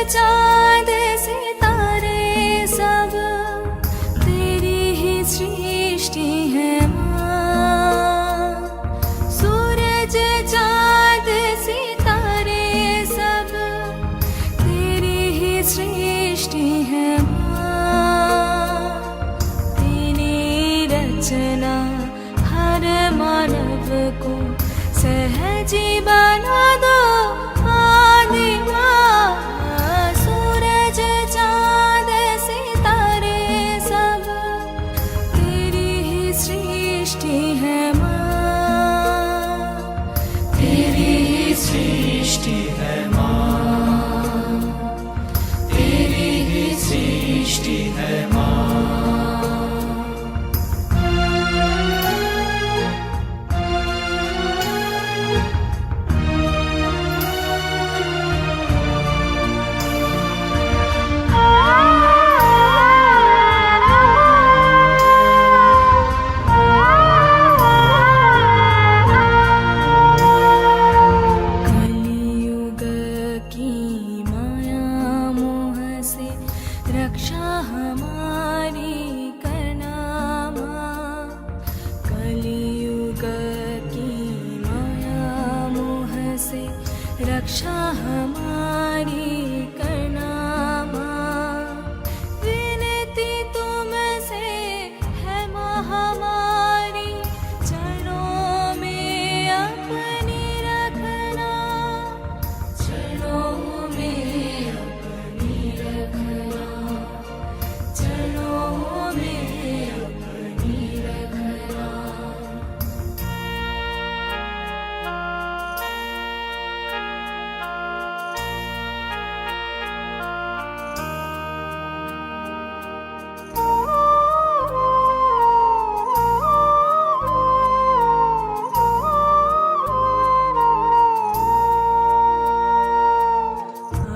चाँद सितारे सब तेरी ही सृष्टि है माँ। सूरज चाँद सितारे सब तेरी ही सृष्टि है माँ। तेरी रचना हर मानव को सहजी बना दो आदि माँ। सूरज चाँद सितारे सब तेरी ही सृष्टि है माँ। तेरी ही सृष्टि है माँ। तेरी ही सृष्टि है माँ। रक्षा हमारी करना माँ। कलियुग की माया मोह से रक्षा हमारी करना माँ। विनती तुमसे है माँ हमारी, चरणों में अपनी रखना। चरणों में अपनी रखना। चरणों में अपनी रखना।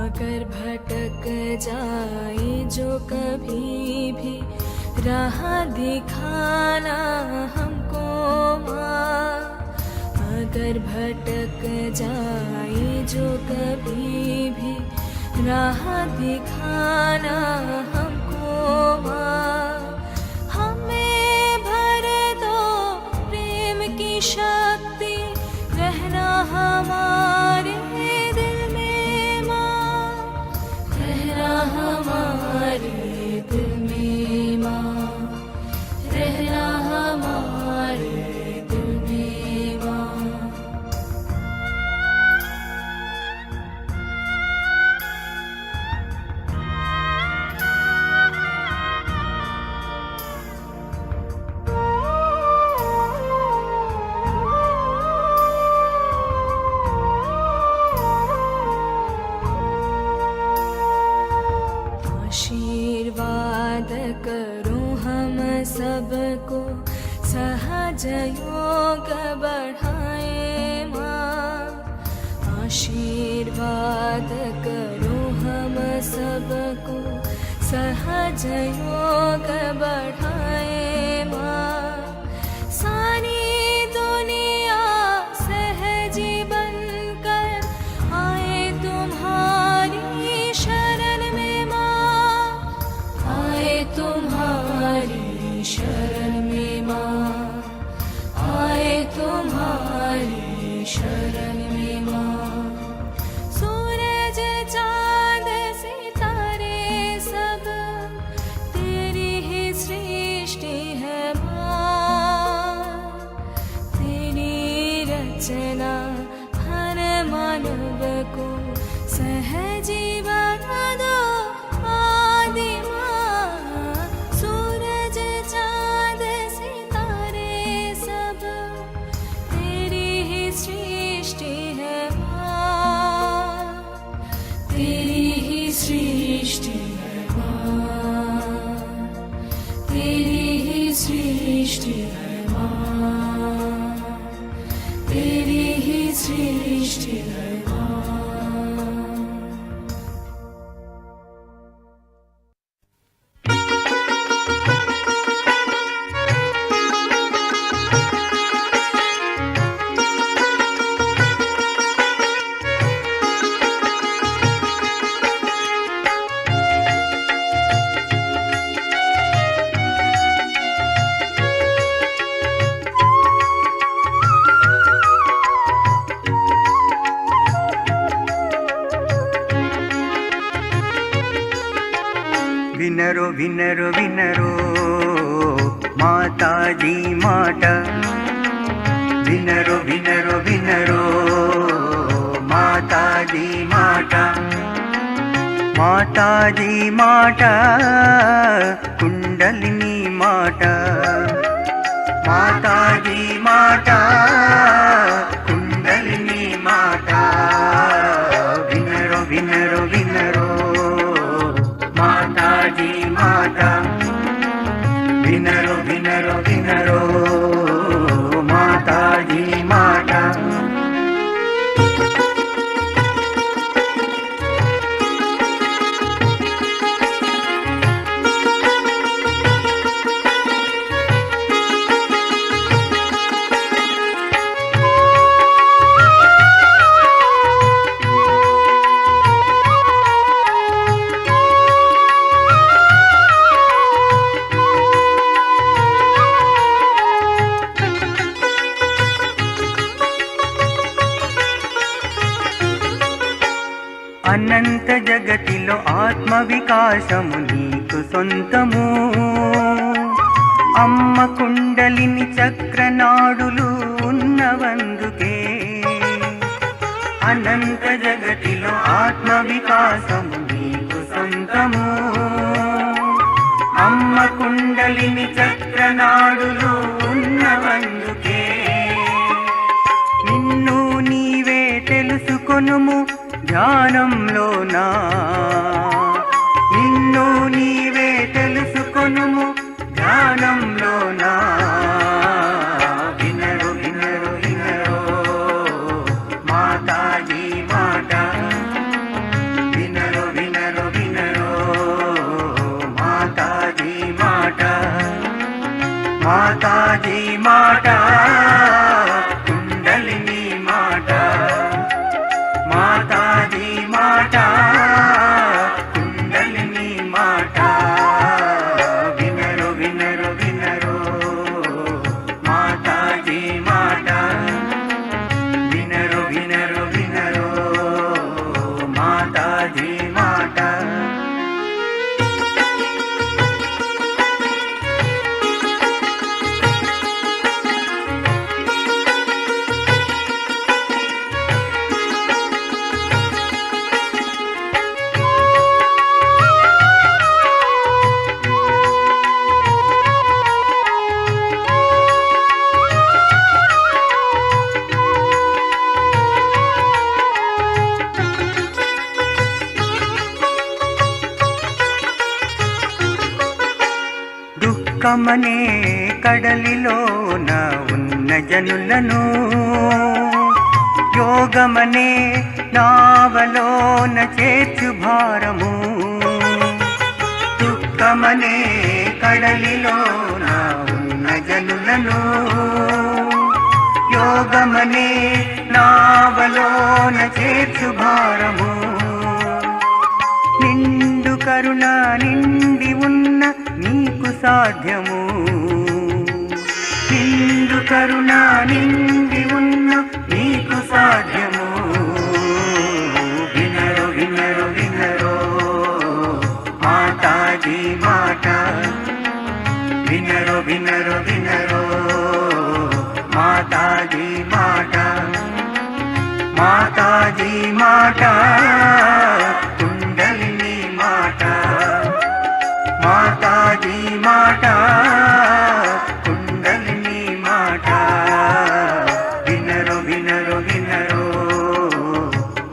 अगर भटक जाए जो कभी भी राह दिखाना हमको माँ। अगर भटक जाए जो कभी भी राह दिखाना हमको माँ। हमें भर दो प्रेम की शक्ति, रहना हमारे दिल में माँ। रहना हमारे दिल में माँ। रहना हमारे दिल में माँ। आशीर्वाद करो हम सबको, सहज योग बढ़ाए माँ। आशीर्वाद करो हम सबको, सहज योग बढ़ाए माँ। सारी दुनिया सहजी बनकर आए तुम्हारी शरण में माँ। आए तुम्हारी शरण में माँ। आए तुम्हारी शरण में माँ। सूरज चाँद सितारे सब तेरी ही सृष्टि है माँ। तेरी रचना हर मानव को सहजी बना दो आदि माँ। सूरज चाँद सितारे सब तेरी ही सृष्टि है माँ। तेरी ही सृष्टि है माँ। तेरी ही सृष्टि है माँ। तेरी ही सृष्टि है माँ। వినరో వినరో వినరో మాతాజీ మాట, వినరో వినరో వినరో మాతాజీ మాట. మాతాజీ మాట కుండలిని మాట, మాతాజీ మాట కుండలిని మాట. వినరో వినరో వినరో మాతాజీ మాట, వినరో వినరో వినరో మాతాజీ మాట. అనంత జగతిలో ఆత్మ వికాసము నీకు సొంతము. అమ్మ కుండలిని చక్రనాడులు ఉన్నవందుకే. అనంత జగతిలో ఆత్మ వికాసము నీకు సొంతము. అమ్మ కుండలిని చక్రనాడులు ఉన్నవందుకే. నిన్ను నీవే తెలుసుకొనుము ధ్యానంలోనా, నిన్ను నీవే తెలుసుకొనుము ధ్యానంలోనా. వినరో వినరో వినరో మాతాజీ మాట, వినరో వినరో వినరో మాతాజీ మాట. మాతాజీ మాట కుండలిని మాట, మాతాజీ మాట కుండలిని మాట. వినరో వినరో వినరో మాతాజీ మాట, వినరో వినరో వినరో మాతాజీ మాట. దుఃఖమనే కడలిలోన ఉన్న జనులను యోగమనే నావలోన చేర్చు భారము. దుఃఖమనే కడలిలోన ఉన్న జనులను యోగమనే నావలోన చేర్చు భారము. నిండు కరుణ నిండి ఉన్న నీకు సాధ్యము. నిండు కరుణ నిండి ఉన్న నీకు సాధ్యము. వినరో వినరో వినరో మాతాజీ మాట, వినరో వినరో వినరో మాతాజీ మాట. మాతాజీ మాట కుండలిని మాట, మాతాజీ మాట కుండలిని మాట. వినరో వినరో వినరో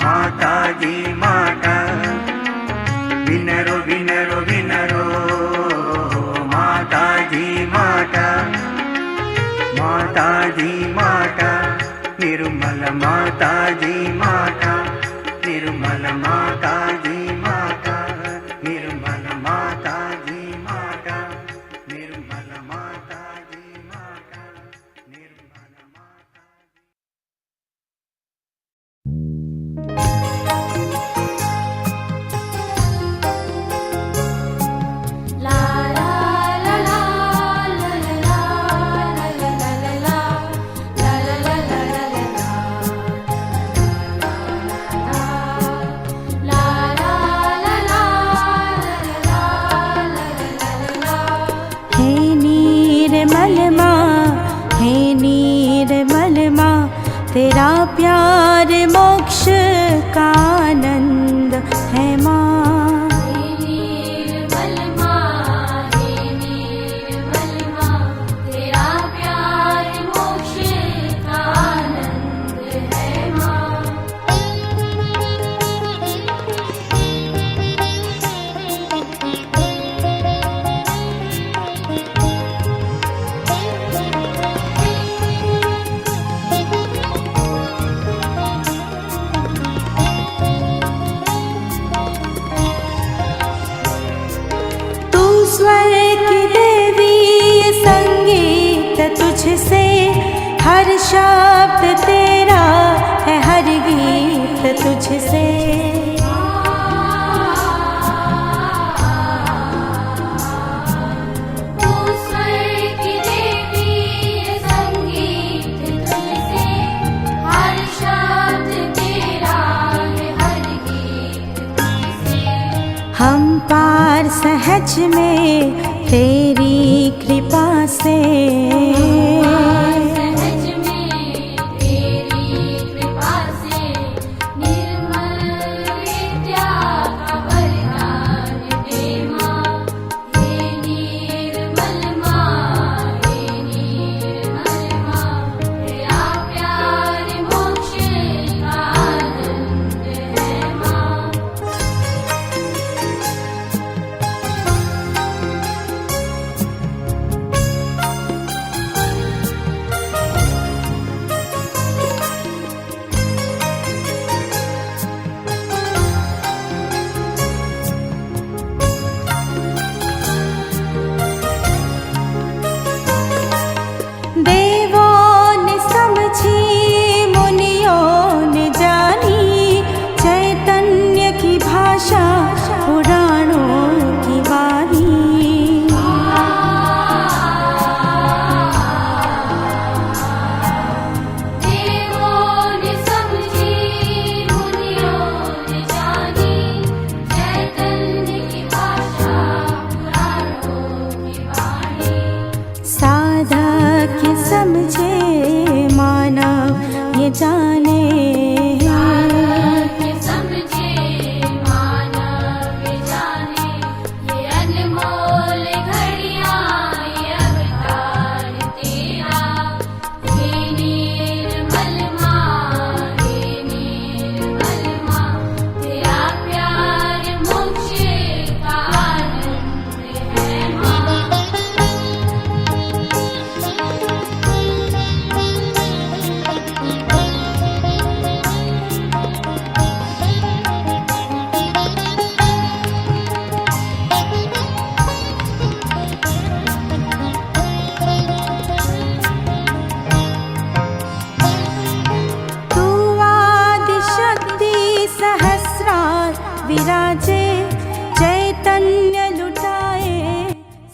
మాతాజీ మాట, వినరో వినరో వినరో మాతాజీ మాట. మాతాజీ మాట నిర్మల మాతాజీ మాట, నిర్మల మాతాజీ మాట, నిర్మల మాతాజీ మాట, నిర్మల మాతాజీ మాట, Nirmala Mataji. La la la la la la la la la la la la la la la la. स्वर की देवी, ये संगीत तुझसे, हर शब्द तेरा है, हर गीत तुझसे। तू स्वर की देवी, ये संगीत तुझसे, हर शब्द तेरा है, हर गीत तुझसे। हम पार सहज में तेरी कृपा से, सहज में तेरी कृपा से, निर्मल विद्या का वरदान दे माँ। हे निर्मल माँ, हे निर्मल माँ, तेरा प्यार मोक्ष का आनंद है माँ। देवों ने समझी, मुनियों ने जानी, चैतन्य की भाषा, पुराणों की वाणी। देवों ने समझी, मुनियों ने जानी, चैतन्य की भाषा, पुराणों की वाणी। साधक ये समझे, मानव ये जाने, ये समझे मानव ये जाने, ये अनमोल घड़ियां, ये अवतार तेरा। हे निर्मल माँ, हे निर्मल माँ, तेरा प्यार मोक्ष का आनंद है माँ। तू आदि शक्ति सहस्रार विराजे, चैतन्य लुटाए,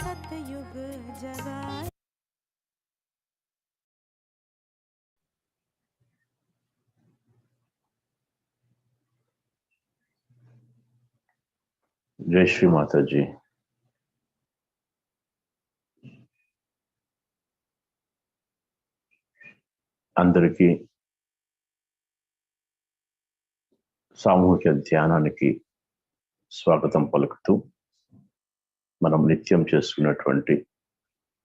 सतयुग जगाए। जय श्री माता जी। అందరికీ సామూహిక ధ్యానానికి స్వాగతం పలుకుతూ, మనం నిత్యం చేసుకున్నటువంటి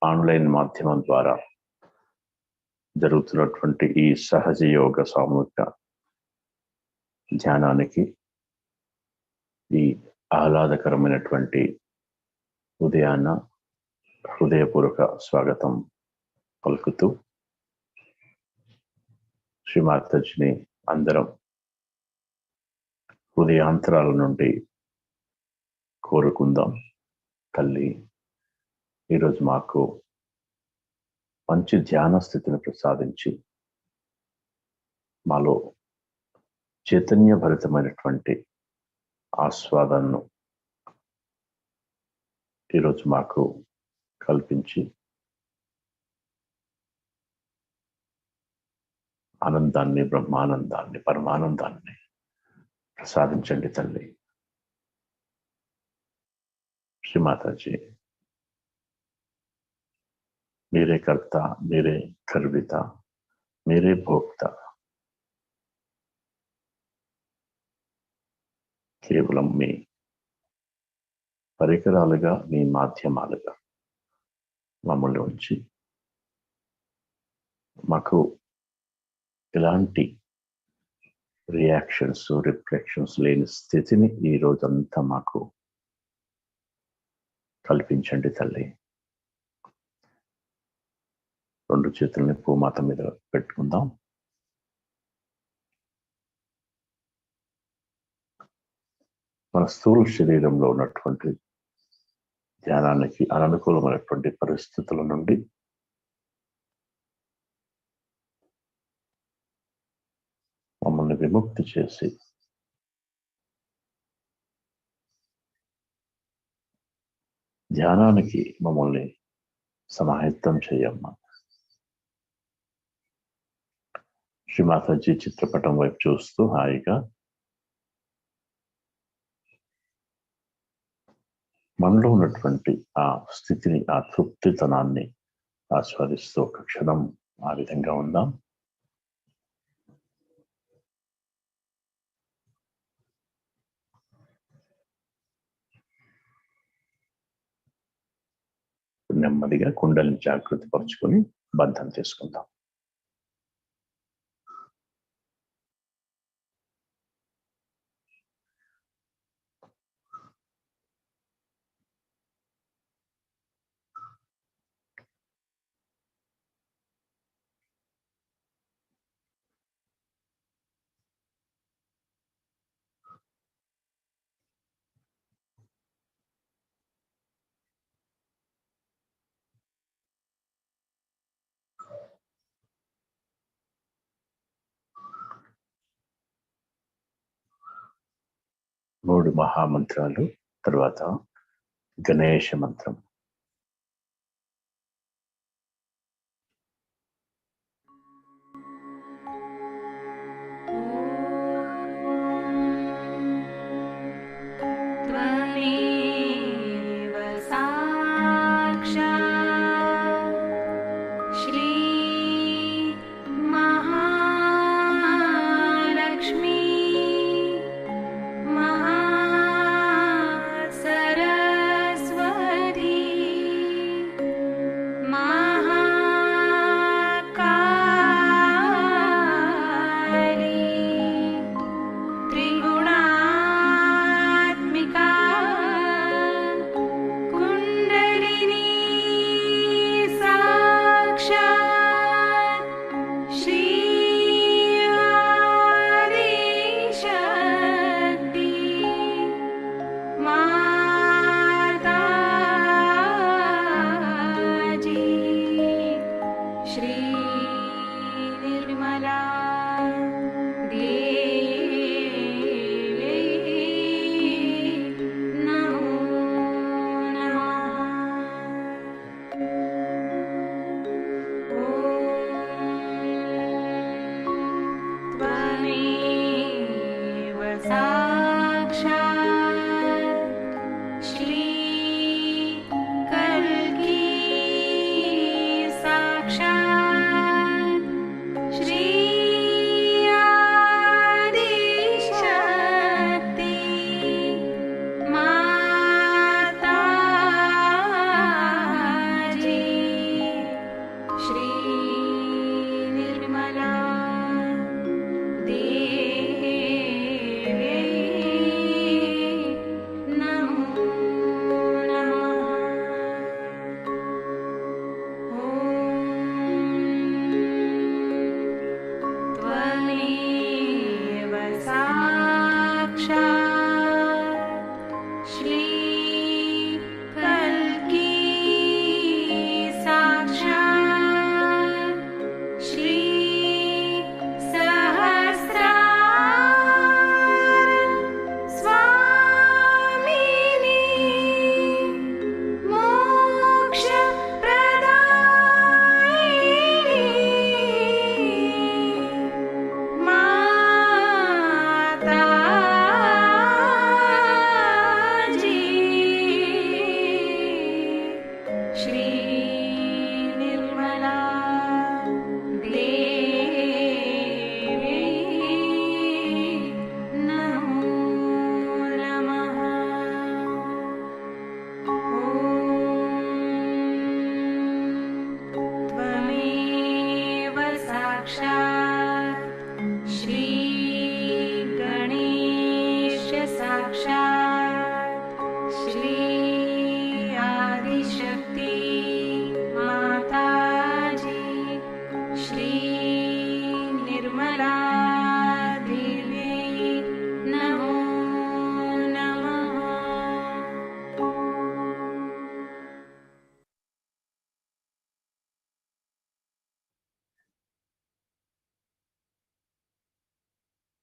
ఆన్లైన్ మాధ్యమం ద్వారా జరుగుతున్నటువంటి ఈ సహజ యోగ సామూహిక ధ్యానానికి ఈ ఆహ్లాదకరమైనటువంటి ఉదయాన్న హృదయపూర్వక స్వాగతం పలుకుతూ, శ్రీమాతాజీని అందరం హృదయాంతరాల నుండి కోరుకుందాం. తల్లి, ఈరోజు మాకు మంచి ధ్యాన స్థితిని ప్రసాదించి, మాలో చైతన్యభరితమైనటువంటి ఆస్వాదనను ఈరోజు మాకు కల్పించి, ఆనందాన్ని, బ్రహ్మానందాన్ని, పరమానందాన్ని ప్రసాదించండి తల్లి. శ్రీమాతాజీ, మీరే కర్త, మీరే కర్విత, మీరే భోక్త. కేవలం మీ పరికరాలుగా, మీ మాధ్యమాలుగా మమ్మల్ని ఉంచి, మాకు ఎలాంటి రియాక్షన్స్, రిఫ్లెక్షన్స్ లేని స్థితిని ఈ రోజంతా మాకు కల్పించండి తల్లి. రెండు చేతుల్ని భూమాత మీద పెట్టుకుందాం. మన స్థూల శరీరంలో ఉన్నటువంటి ధ్యానానికి అననుకూలమైనటువంటి పరిస్థితుల నుండి మమ్మల్ని విముక్తి చేసి ధ్యానానికి మమ్మల్ని సమాహితం చేయమ్మా. శ్రీమాతాజీ చిత్రపటం వైపు చూస్తూ హాయిగా మనలో ఉన్నటువంటి ఆ స్థితిని, ఆ తృప్తితనాన్ని ఆస్వాదిస్తూ ఒక క్షణం ఆ విధంగా ఉందాం. నెమ్మదిగా కుండలిని జాగృతి పరుచుకొని బంధం తీసుకుందాం. మూడు మహామంత్రాలు, తర్వాత గణేష మంత్రం. त्वमेव साक्षात् श्री महालक्ष्मी महासरस्वती महाकाली त्रिगुणात्मिका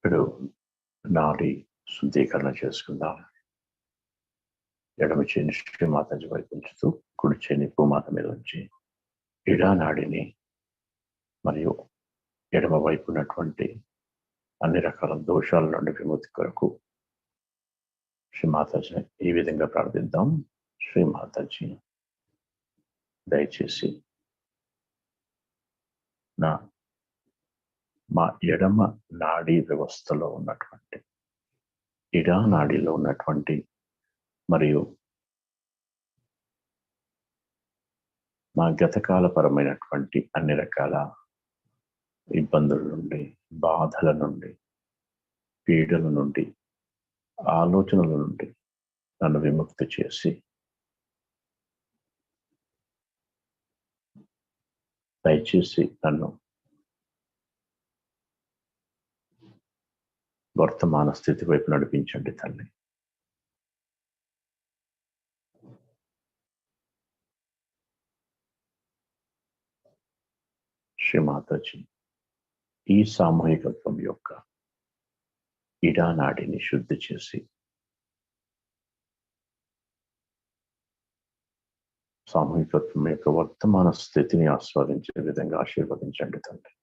ఇప్పుడు నాడి శుద్ధీకరణ చేసుకుందాం. ఎడమ చేని శ్రీమాతాజీ వైపు ఉంచుతూ కుడి చేని భూమాత మీద ఉంచి ఇడా నాడిని మరియు ఎడమ వైపు ఉన్నటువంటి అన్ని రకాల దోషాల నుండి విముక్తి కొరకు శ్రీమాతాజీని ఈ విధంగా ప్రార్థిద్దాం. శ్రీమాతాజీ, దయచేసి మా ఎడమ నాడీ వ్యవస్థలో ఉన్నటువంటి ఇడా నాడీలో ఉన్నటువంటి మరియు మా గతకాలపరమైనటువంటి అన్ని రకాల ఇబ్బందుల నుండి, బాధల నుండి, పీడల నుండి, ఆలోచనల నుండి నన్ను విముక్తి చేసి దయచేసి నన్ను వర్తమాన స్థితి వైపు నడిపించండి తల్లి. శ్రీమాతాజీ, ఈ సామూహికత్వం యొక్క ఇడా నాడిని శుద్ధి చేసి సామూహికత్వం యొక్క వర్తమాన స్థితిని ఆస్వాదించే విధంగా ఆశీర్వదించండి తండ్రి.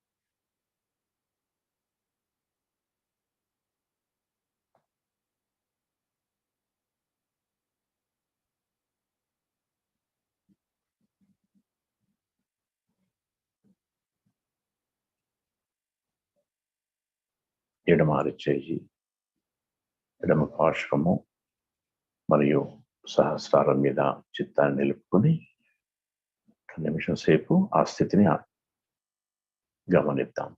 ఎడమారి చేయి, ఎడమ పార్శ్వము మరియు సహస్రాల మీద చిత్తాన్ని నిలుపుకొని ఒక నిమిషం సేపు ఆ స్థితిని గమనిద్దాం.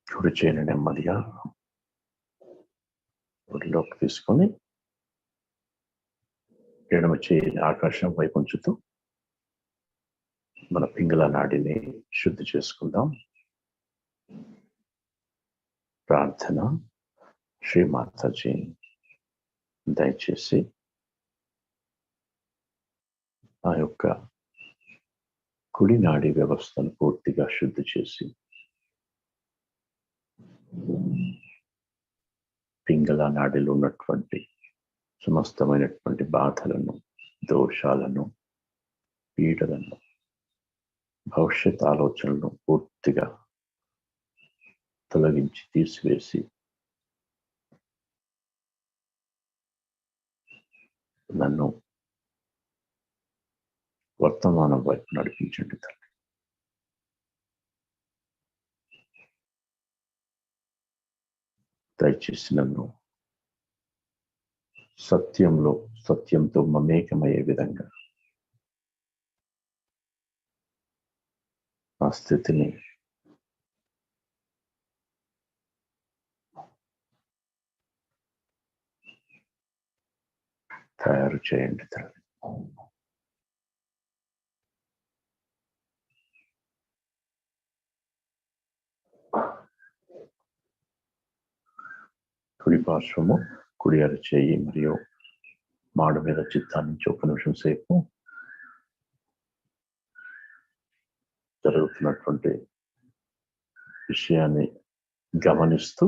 కుడి చేయిని నెమ్మదిగా ఒడిలోకి తీసుకొని ఎడమ చేయిని ఆకాశం వైపు ఉంచుతూ మన పింగళ నాడిని శుద్ధి చేసుకుందాం. ప్రార్థన. శ్రీమాతాజీ, దయచేసి ఆ యొక్క కుడి నాడీ వ్యవస్థను పూర్తిగా శుద్ధి చేసి పింగళ నాడిలో ఉన్నటువంటి సమస్తమైనటువంటి బాధలను, దోషాలను, పీడలను, భవిష్యత్ ఆలోచనలను పూర్తిగా తొలగించి తీసివేసి నన్ను వర్తమానం వైపు నడిపించండి తల్లి. దయచేసి నన్ను సత్యంతో మమేకమయ్యే విధంగా ఆ స్థితిని తయారు చేయండి తల్లి. కుడి పార్శ్వము, కుడి అరచేయి మరియు మాడు మీద చిత్తాన్ని ఒక్క నిమిషం సేపు జరుగుతున్నటువంటి విషయాన్ని గమనిస్తూ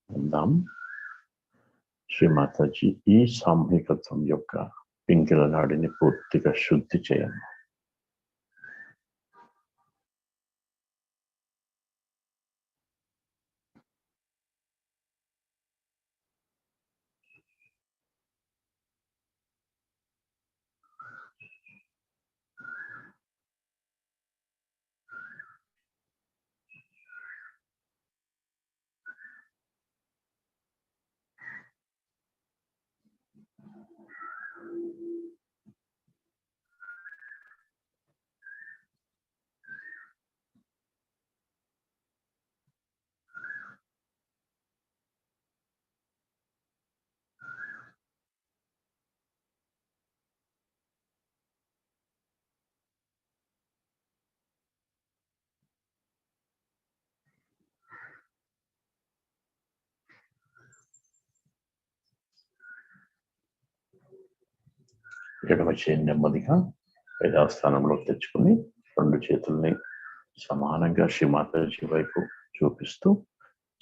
ఉందాం. శ్రీమాతాజీ, ఈ సామూహికత్వం యొక్క పింగళ నాడిని పూర్తిగా శుద్ధి చేయండి. ఎడమ చేయి నెమ్మదిగా యథాస్థానంలో తెచ్చుకుని 2 చేతుల్ని సమానంగా శ్రీమాతాజీ వైపు చూపిస్తూ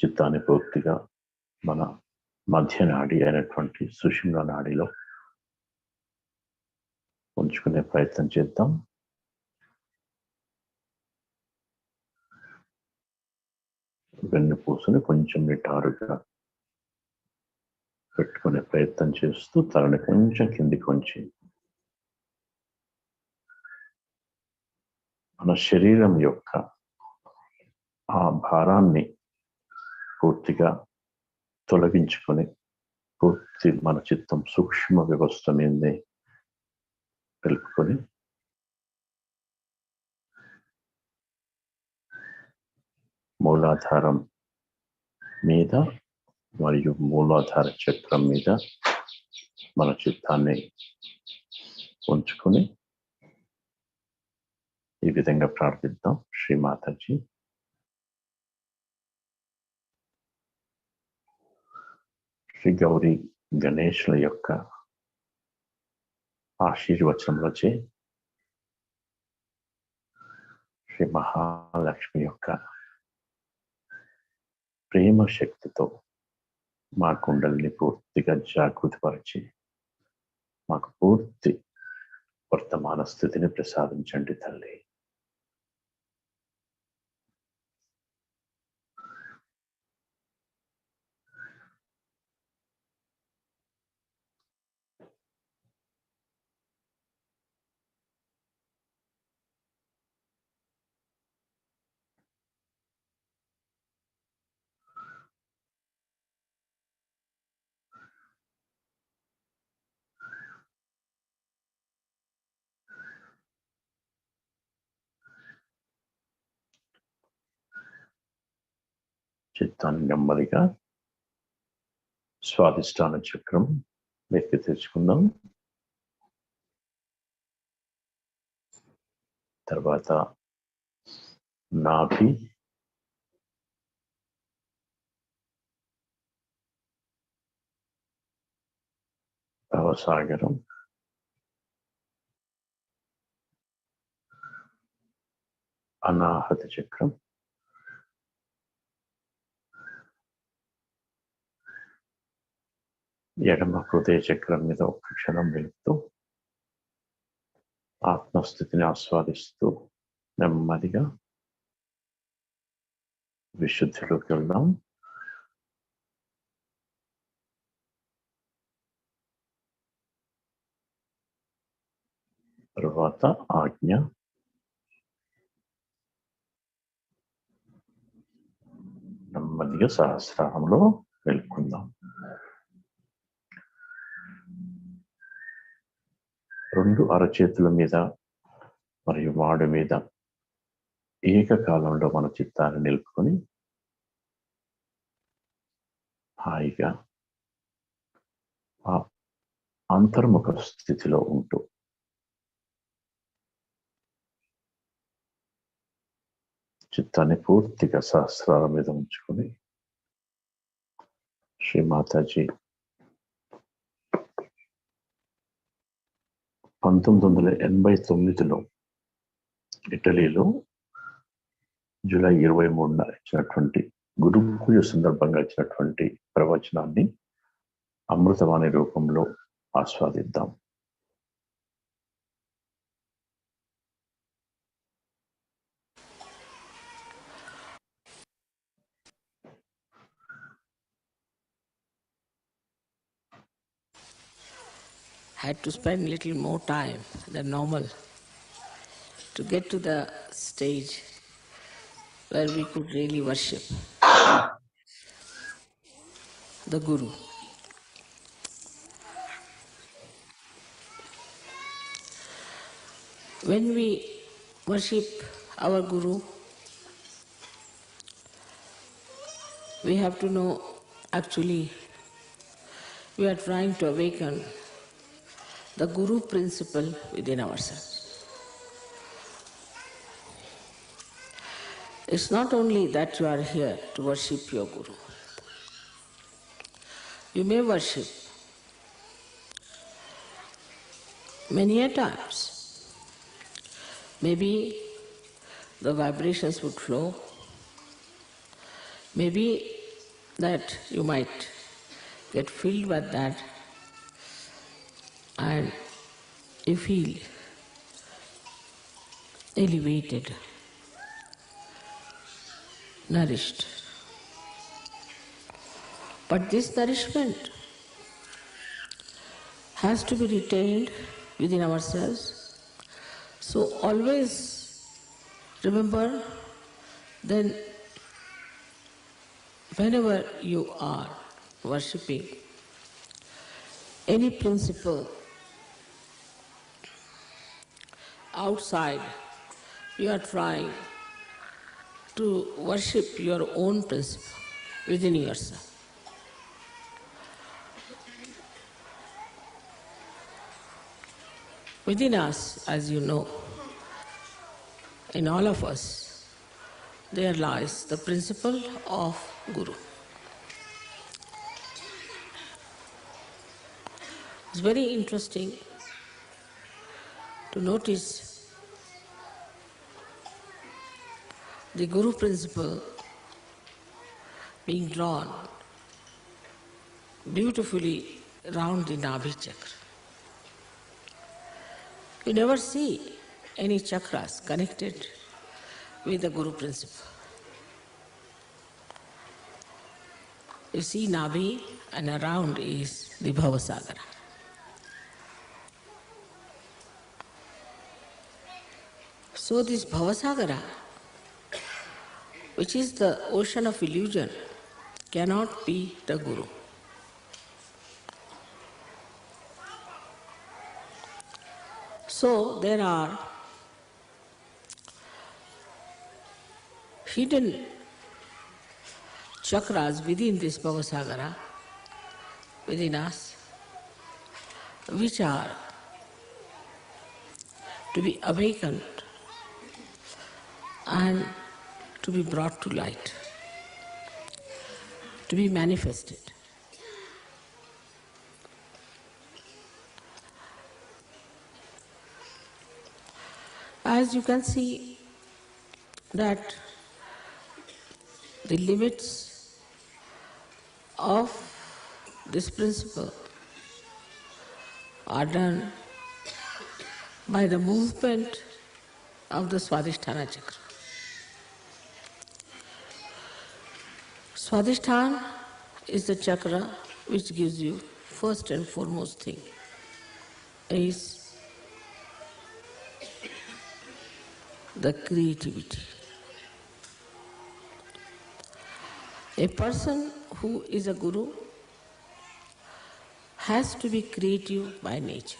చిత్తాన్ని పూర్తిగా మన మధ్య నాడి అయినటువంటి సుషుమ్నా నాడిలో ఉంచుకునే ప్రయత్నం చేద్దాం. వెన్నుపూసని కొంచెం నిటారుగా పెట్టుకునే ప్రయత్నం చేస్తూ తలని కొంచెం కిందికి ఉంచి మన శరీరం యొక్క ఆ భారాన్ని పూర్తిగా తొలగించుకొని పూర్తి మన చిత్తం సూక్ష్మ వ్యవస్థ మీదే తెలుపుకొని మూలాధారం మీద మరియు మూలాధార చక్రం మీద మన చిత్తాన్ని ఉంచుకొని ఈ విధంగా ప్రార్థిద్దాం. శ్రీమాతాజీ, శ్రీ గౌరీ గణేష్ల యొక్క ఆశీర్వచనములచే శ్రీ మహాలక్ష్మి యొక్క ప్రేమ శక్తితో మా కుండలిని పూర్తిగా జాగృతిపరిచి మాకు పూర్తి వర్తమాన స్థితిని ప్రసాదించండి తల్లి. చిత్తాన్ని నెమ్మదిగా స్వాదిష్టాన చక్రం వెక్కి తెచ్చుకుందాం. తర్వాత నాభి, భవసాగరం, అనాహత చక్రం, ఎడమ హృదయ చక్రం మీద ఒక్క క్షణం వెళుతూ ఆత్మస్థితిని ఆస్వాదిస్తూ నెమ్మదిగా విశుద్ధిలోకి వెళ్దాం. తర్వాత ఆజ్ఞ, నెమ్మదిగా సహస్రారంలో వెళ్కుందాం. 2 అరచేతుల మీద మరియు వాడి మీద ఏకకాలంలో మన చిత్తాన్ని నిలుపుకొని హాయిగా ఆ అంతర్ముఖ స్థితిలో ఉంటూ చిత్తాన్ని పూర్తిగా సహస్రాల మీద ఉంచుకొని శ్రీమాతాజీ 1989లో ఇటలీలో జూలై 23న ఇచ్చినటువంటి గురు పూజ సందర్భంగా ఇచ్చినటువంటి ప్రవచనాన్ని అమృతవాణి రూపంలో ఆస్వాదిద్దాం. Had to spend little more time than normal to get to the stage where we could really worship the Guru. When we worship our Guru, we have to know actually we are trying to awaken the Guru principle within ourselves. It's not only that you are here to worship your Guru. You may worship many a times. Maybe the vibrations would flow. Maybe that you might get filled with that and you feel elevated, nourished. But this nourishment has to be retained within ourselves. So always remember, then whenever you are worshipping any principle outside, you are trying to worship your own principle within yourself. Within us, as you know, in all of us, there lies the principle of Guru. It's very interesting to notice the Guru principle being drawn beautifully round the Nabhi chakra. You never see any chakras connected with the Guru principle. You see Nabhi and around is the Bhavasagara. So this Bhavasagara, which is the ocean of illusion, cannot be the Guru. So there are hidden chakras within this Bhavasagara, within us, which are to be awakened and to be brought to light, to be manifested. As you can see that the limits of this principle are done by the movement of the Swadhisthana chakra. Swadhisthana is the chakra which gives you first and foremost thing is the creativity. A person who is a Guru has to be creative by nature.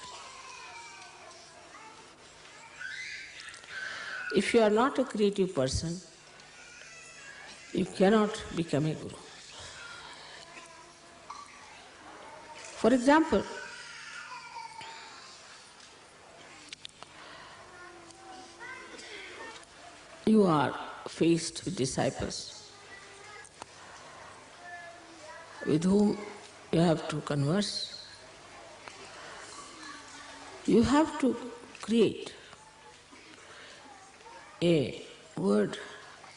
If you are not a creative person, you cannot become a Guru. For example, you are faced with disciples with whom you have to converse. You have to create a word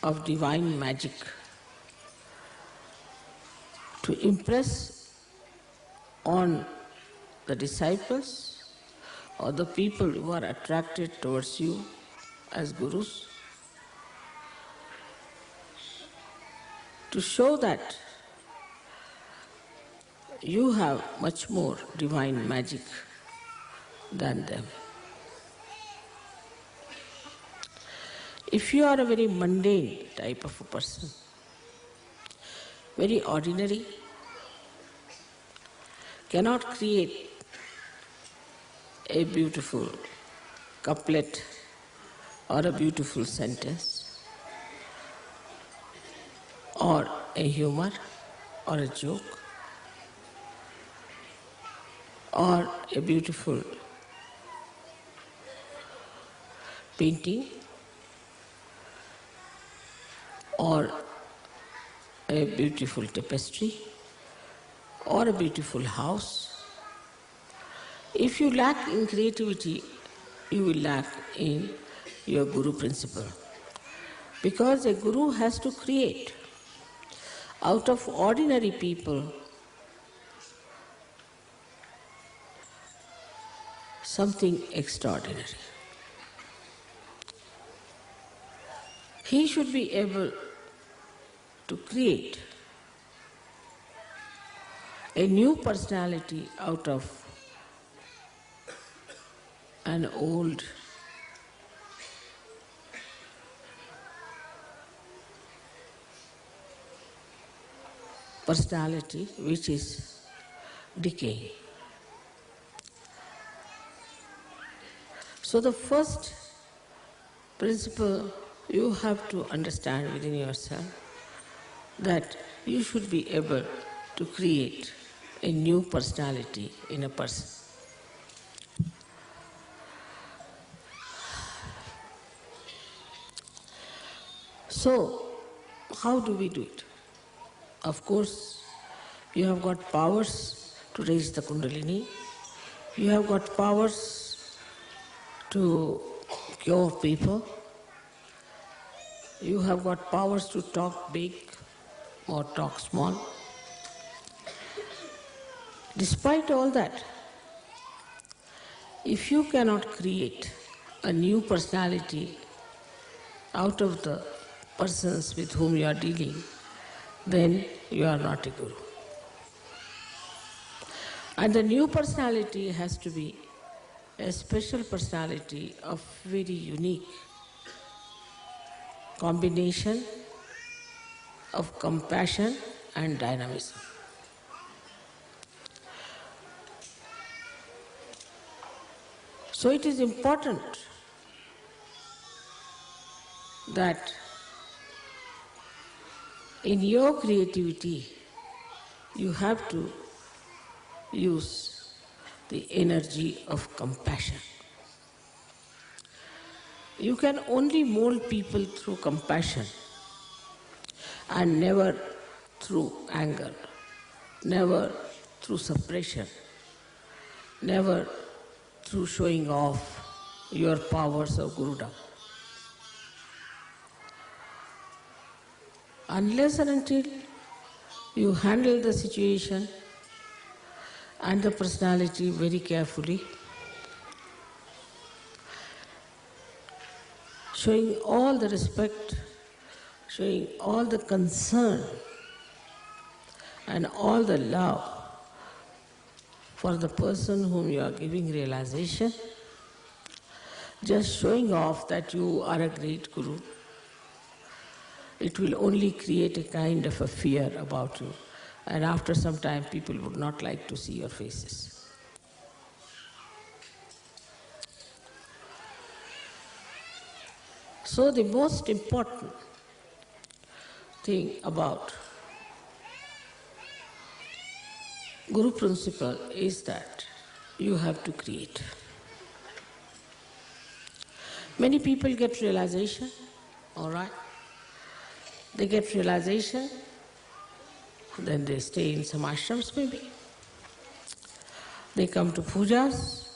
of divine magic to impress on the disciples or the people who are attracted towards you as gurus, to show that you have much more divine magic than them. If you are a very mundane type of a person, very ordinary, cannot create a beautiful couplet or a beautiful sentence, or a humor, or a joke, or a beautiful painting, or a beautiful tapestry, or a beautiful house. If you lack in creativity, you will lack in your Guru principle. Because a Guru has to create out of ordinary people something extraordinary. He should be able to create a new personality out of an old personality which is decaying. So the first principle you have to understand within yourself that you should be able to create a new personality in a person. So, how do we do it? Of course, you have got powers to raise the Kundalini, you have got powers to cure people, you have got powers to talk big or talk small. Despite all that, if you cannot create a new personality out of the persons with whom you are dealing, then you are not a Guru. And the new personality has to be a special personality of very unique combination of compassion and dynamism. So it is important that in your creativity you have to use the energy of compassion. You can only mold people through compassion and never through anger, never through suppression, never through showing off your powers of Gurudom. Unless and until you handle the situation and the personality very carefully, showing all the respect, showing all the concern and all the love for the person whom you are giving realization, just showing off that you are a great Guru, it will only create a kind of a fear about you, and after some time people would not like to see your faces. So the most important thing about Guru principle is that you have to create. Many people get realization, all right? They get realization, then they stay in some ashrams maybe. They come to pujas,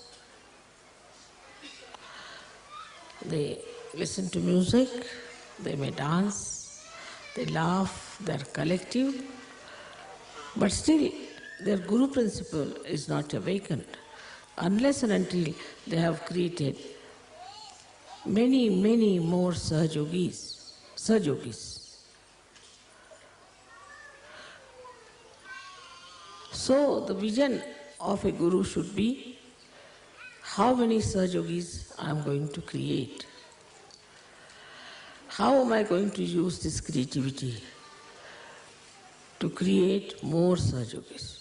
they listen to music, they may dance, they laugh, they are collective, but still their Guru principle is not awakened unless and until they have created many, many more Sahajogis. So the vision of a Guru should be, how many Sahajogis I am going to create? How am I going to use this creativity to create more Sahajogis?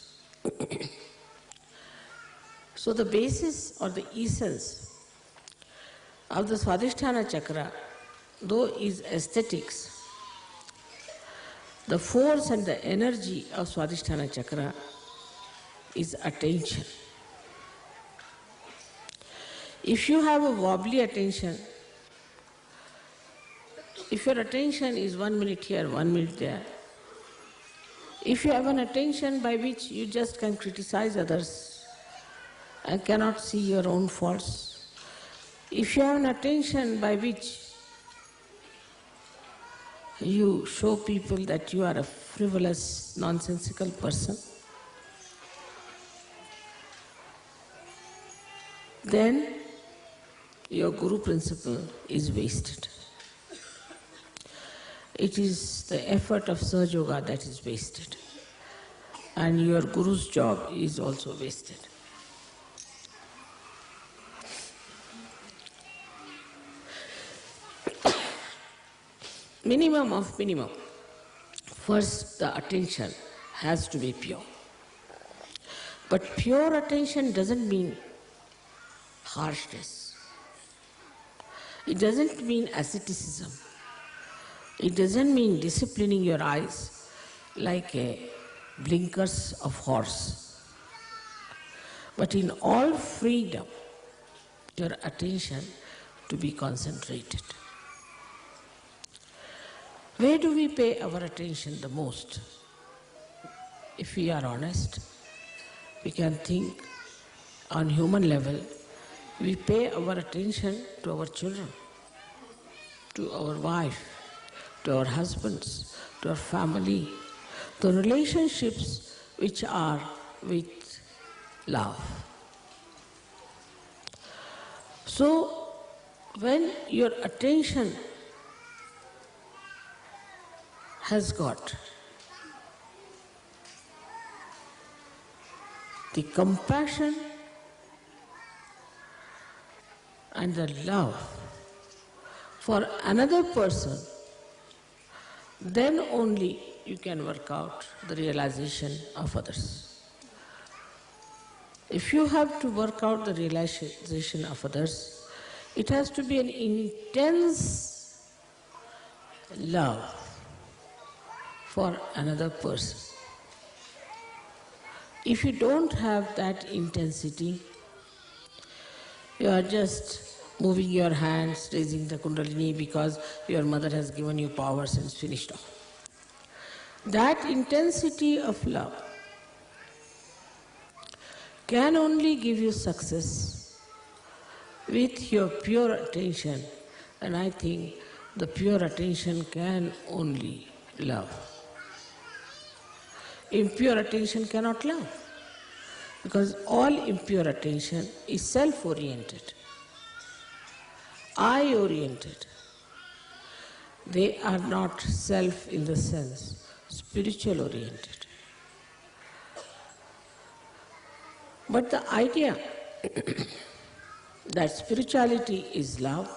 So the basis or the essence of the Swadhisthana chakra, though is aesthetics, the force and the energy of Swadhisthana chakra is attention. If you have a wobbly attention, if your attention is 1 minute here, 1 minute there, if you have an attention by which you just can criticize others and cannot see your own faults, if you have an attention by which you show people that you are a frivolous, nonsensical person, then your Guru principle is wasted. It is the effort of Sahaja Yoga that is wasted, and your Guru's job is also wasted. Minimum of minimum. First, the attention has to be pure. But pure attention doesn't mean harshness. It doesn't mean asceticism. It doesn't mean disciplining your eyes like a blinkers of horse. But in all freedom, your attention to be concentrated. Where do we pay our attention the most? If we are honest, we can think on human level, we pay our attention to our children, to our wife, to our husbands, to our family, the relationships which are with love. So, when your attention has got the compassion and the love for another person, then only you can work out the realization of others. If you have to work out the realization of others, it has to be an intense love for another person. If you don't have that intensity, you are just moving your hands, raising the kundalini because your mother has given you powers and it's finished off. That intensity of love can only give you success with your pure attention, and I think the pure attention can only love. Impure attention cannot love, because all impure attention is self-oriented, I-oriented. They are not self in the sense, spiritual-oriented. But the idea that spirituality is love,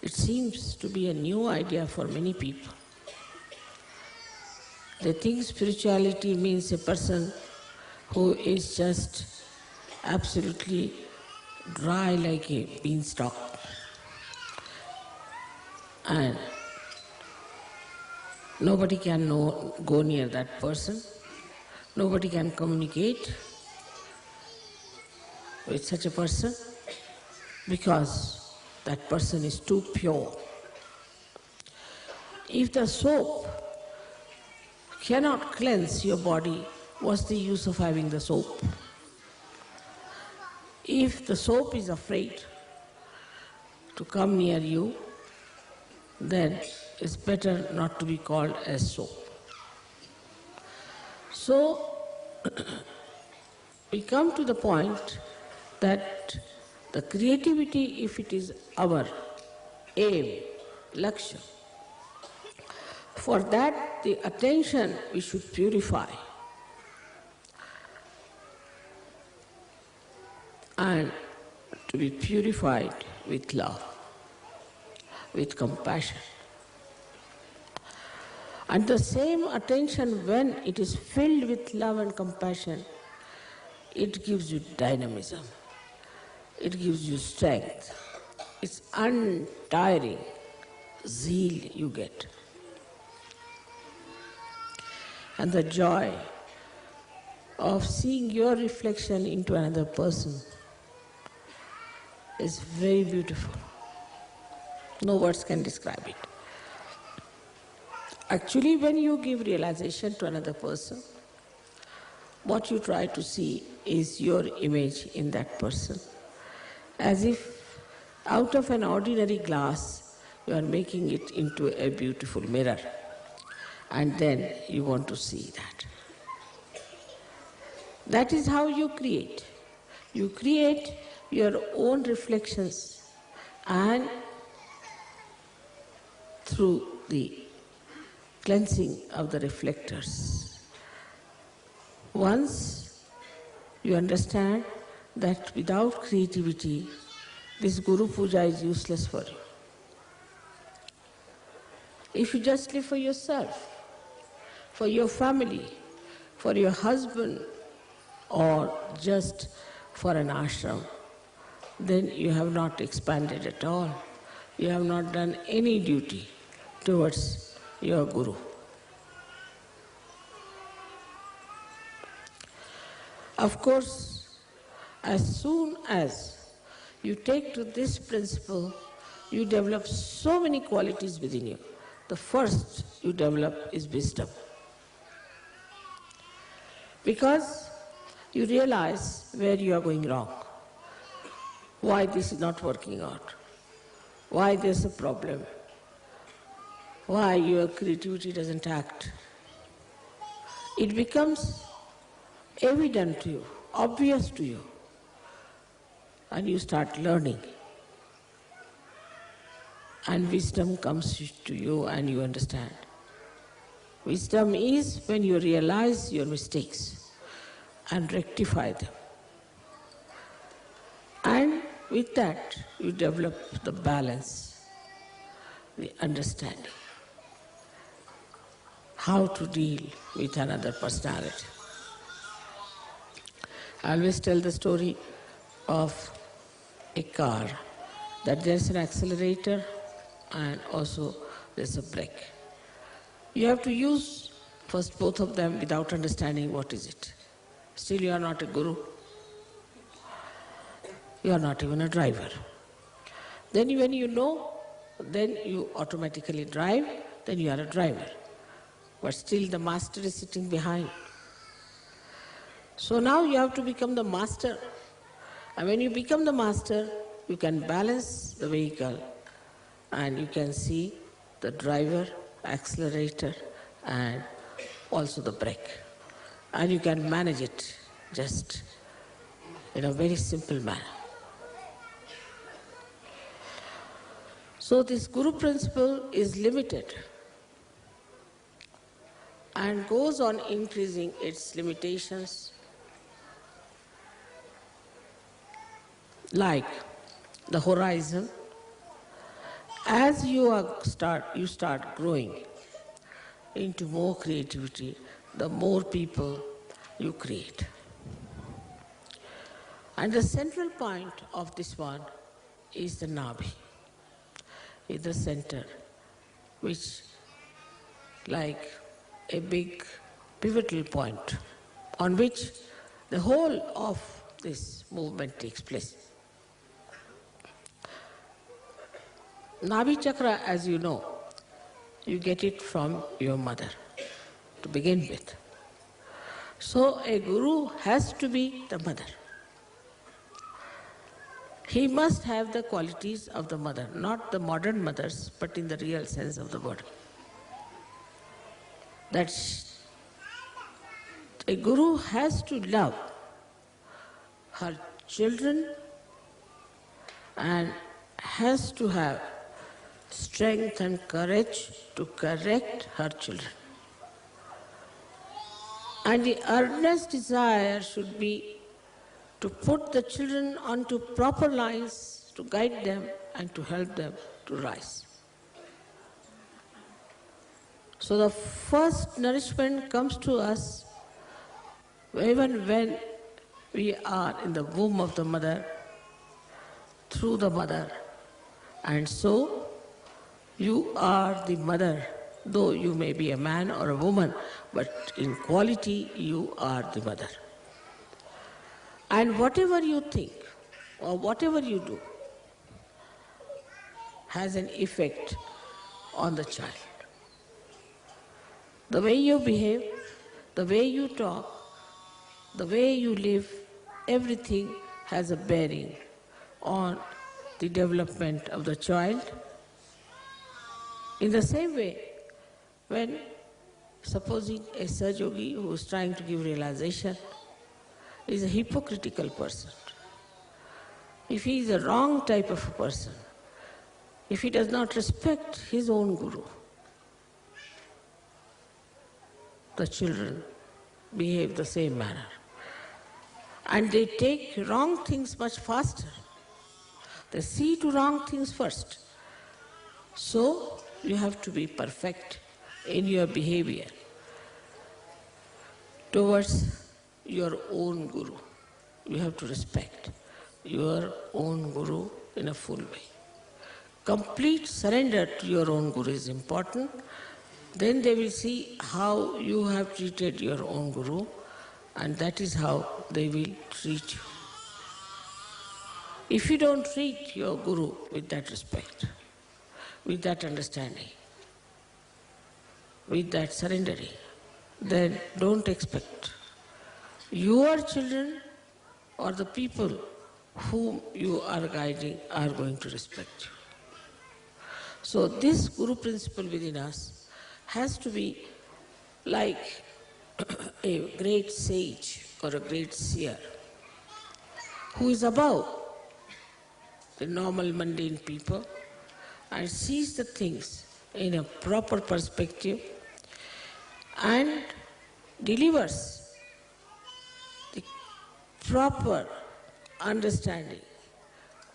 it seems to be a new idea for many people. They think spirituality means a person who is just absolutely dry like a beanstalk and nobody can go near that person, nobody can communicate with such a person because that person is too pure. If the soap cannot cleanse your body, what's the use of having the soap? If the soap is afraid to come near you, then it's better not to be called as soap. So, we come to the point that the creativity, if it is our aim, lakshya, for that the attention we should purify and to be purified with love, with compassion. And the same attention, when it is filled with love and compassion, it gives you dynamism, it gives you strength, It's untiring zeal you get. And the joy of seeing your reflection into another person is very beautiful. No words can describe it. Actually, when you give realization to another person, what you try to see is your image in that person. As if out of an ordinary glass, you are making it into a beautiful mirror. And then you want to see that. That is how you create. You create your own reflections, and through the cleansing of the reflectors, once you understand that without creativity, this Guru Puja is useless for you. If you just live for yourself, for your family, for your husband, or just for an ashram, then you have not expanded at all. You have not done any duty towards your Guru. Of course, as soon as you take to this principle, you develop so many qualities within you. The first you develop is wisdom. Because you realize where you are going wrong, why this is not working out, why there's a problem, why your creativity doesn't act. It becomes evident to you, obvious to you, and you start learning. And wisdom comes to you and you understand. Wisdom is when you realize your mistakes and rectify them. And with that, you develop the balance, the understanding, how to deal with another personality. I always tell the story of a car, that there's an accelerator and also there's a brake. You have to use first both of them without understanding what is it. Still you are not a guru. You are not even a driver. Then when you know, then you automatically drive, then you are a driver. But still the master is sitting behind. So now you have to become the master. And when you become the master, you can balance the vehicle and you can see the driver, accelerator, and also the brake. And you can manage it just in a very simple manner. So this Guru principle is limited and goes on increasing its limitations, like the horizon. As you start growing into more creativity, the more people you create. And the central point of this one is the Nabhi, is the center, which like a big pivotal point on which the whole of this movement takes place. Nabhi chakra, as you know, you get it from your mother to begin with. So a guru has to be the mother. He must have the qualities of the mother, not the modern mothers, but in the real sense of the word. That a guru has to love her children and has to have strength and courage to correct her children. And the earnest desire should be to put the children onto proper lines, to guide them and to help them to rise. So the first nourishment comes to us even when we are in the womb of the mother, through the mother, And so, you are the mother, though you may be a man or a woman, but in quality, you are the mother. And whatever you think or whatever you do has an effect on the child. The way you behave, the way you talk, the way you live, everything has a bearing on the development of the child. In the same way, when supposing a Sahaja who is trying to give realization is a hypocritical person, if he is a wrong type of a person, if he does not respect his own guru, the children behave the same manner. And they take wrong things much faster. They see to wrong things first. So you have to be perfect in your behavior towards your own guru. You have to respect your own guru in a full way. Complete surrender to your own guru is important. Then they will see how you have treated your own guru, and that is how they will treat you. If you don't treat your guru with that respect, with that understanding, with that surrendering, then don't expect your children or the people whom you are guiding are going to respect you. So this guru principle within us has to be like a great sage or a great seer who is above the normal mundane people and sees the things in a proper perspective and delivers the proper understanding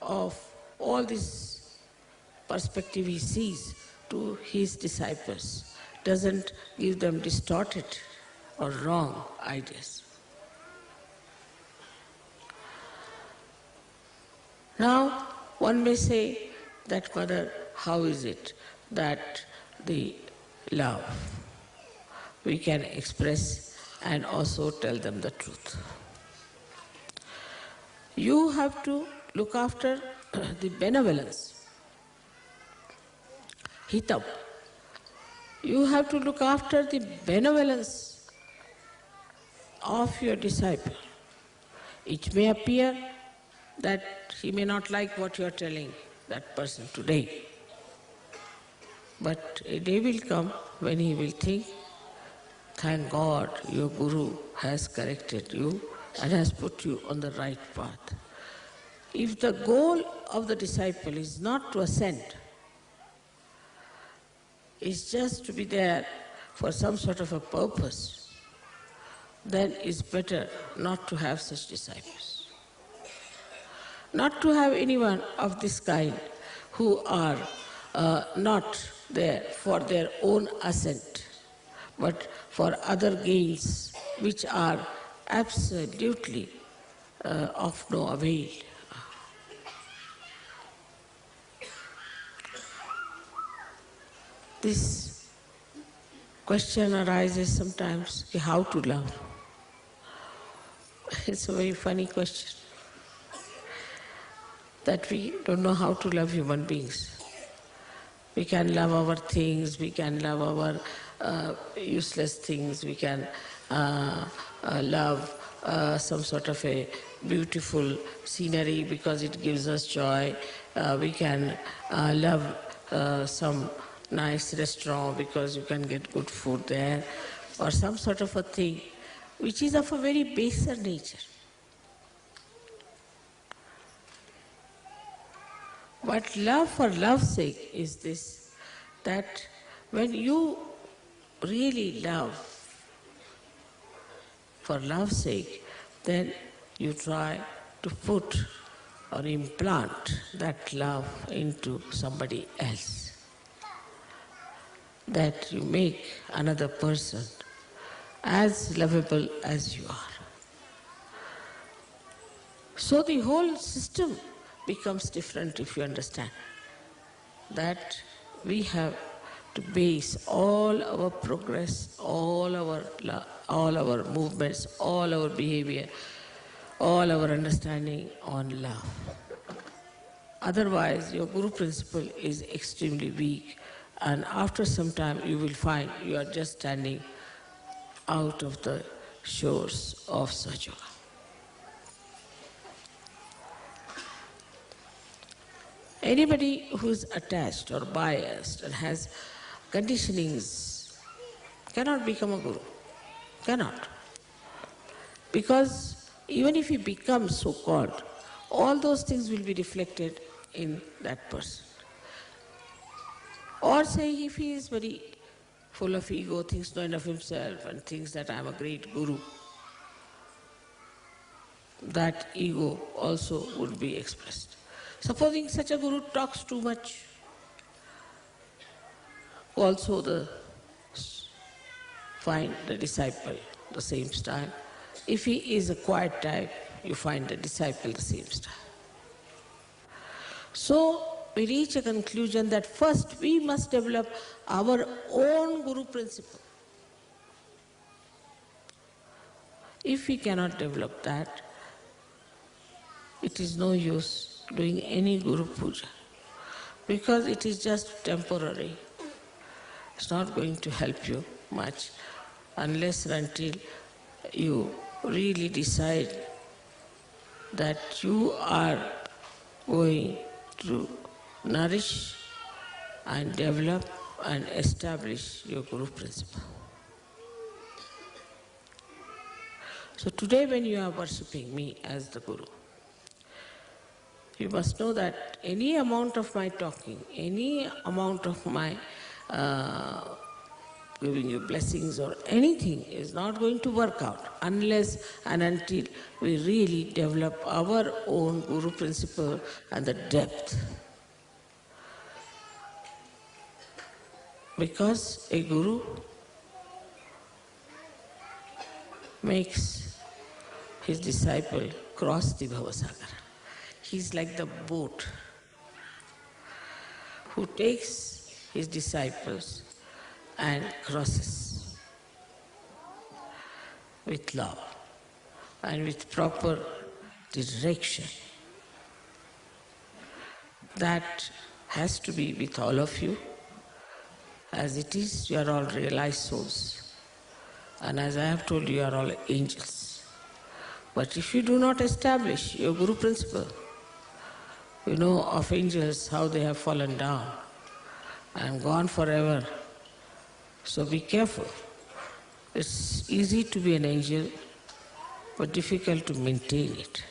of all this perspective he sees to his disciples, doesn't give them distorted or wrong ideas. Now, one may say that, Mother, how is it that the love we can express and also tell them the truth? You have to look after the benevolence, hitam. You have to look after the benevolence of your disciple. It may appear that he may not like what you are telling that person today, but a day will come when he will think, thank God your guru has corrected you and has put you on the right path. If the goal of the disciple is not to ascend, is just to be there for some sort of a purpose, then it's better not to have such disciples. Not to have anyone of this kind who are not there for their own ascent, but for other gains which are absolutely of no avail. This question arises sometimes, how to love? It's a very funny question, that we don't know how to love human beings. We can love our things, we can love our useless things, we can love some sort of a beautiful scenery because it gives us joy. We can love some nice restaurant because you can get good food there, or some sort of a thing which is of a very baser nature. But love for love's sake is this, that when you really love for love's sake, then you try to put or implant that love into somebody else. That you make another person as lovable as you are. So the whole system becomes different if you understand. that we have to base all our progress, all our movements, all our behavior, all our understanding on love. Otherwise, your Guru principle is extremely weak, and after some time, you will find you are just standing out of the shores of Sahaja. Anybody who is attached or biased and has conditionings cannot become a guru. Cannot. Because even if he becomes so called, all those things will be reflected in that person. Or say if he is very full of ego, thinks knowing of himself and thinks that I am a great guru, that ego also would be expressed. Supposing such a guru talks too much, also find the disciple the same style. If he is a quiet type, you find the disciple the same style. So we reach a conclusion that first we must develop our own guru principle. If we cannot develop that, it is no use doing any guru puja, because it is just temporary. It's not going to help you much unless and until you really decide that you are going to nourish and develop and establish your Guru principle. So today when you are worshipping me as the Guru, you must know that any amount of my talking, any amount of my giving you blessings or anything is not going to work out unless and until we really develop our own Guru principle and the depth. Because a Guru makes his disciple cross the Bhavasagar. He's like the boat who takes his disciples and crosses with love and with proper direction. That has to be with all of you. As it is, you are all realized souls. And as I have told you, you are all angels. But if you do not establish your Guru principle, you know of angels how they have fallen down and gone forever. So be careful. It's easy to be an angel, but difficult to maintain it.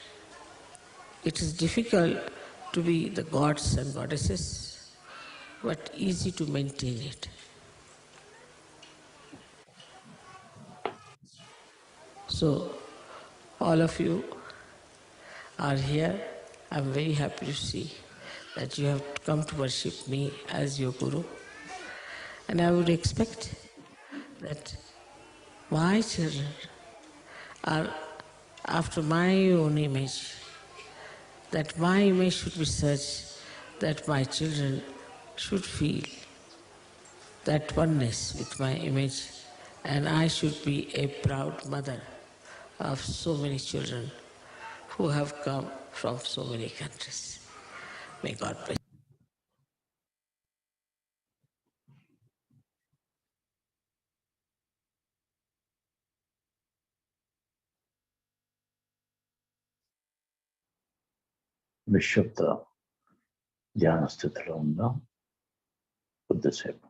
It is difficult to be the gods and goddesses, but easy to maintain it. So, all of you are here. I'm very happy to see that you have come to worship me as your Guru. And I would expect that my children are after my own image, that my image should be such that my children should feel that oneness with my image, and I should be a proud mother of so many children who have come from so many countries. May God bless. నిశ్శబ్ద ధ్యాన స్థితిలో ఉందాం కొద్దిసేపు.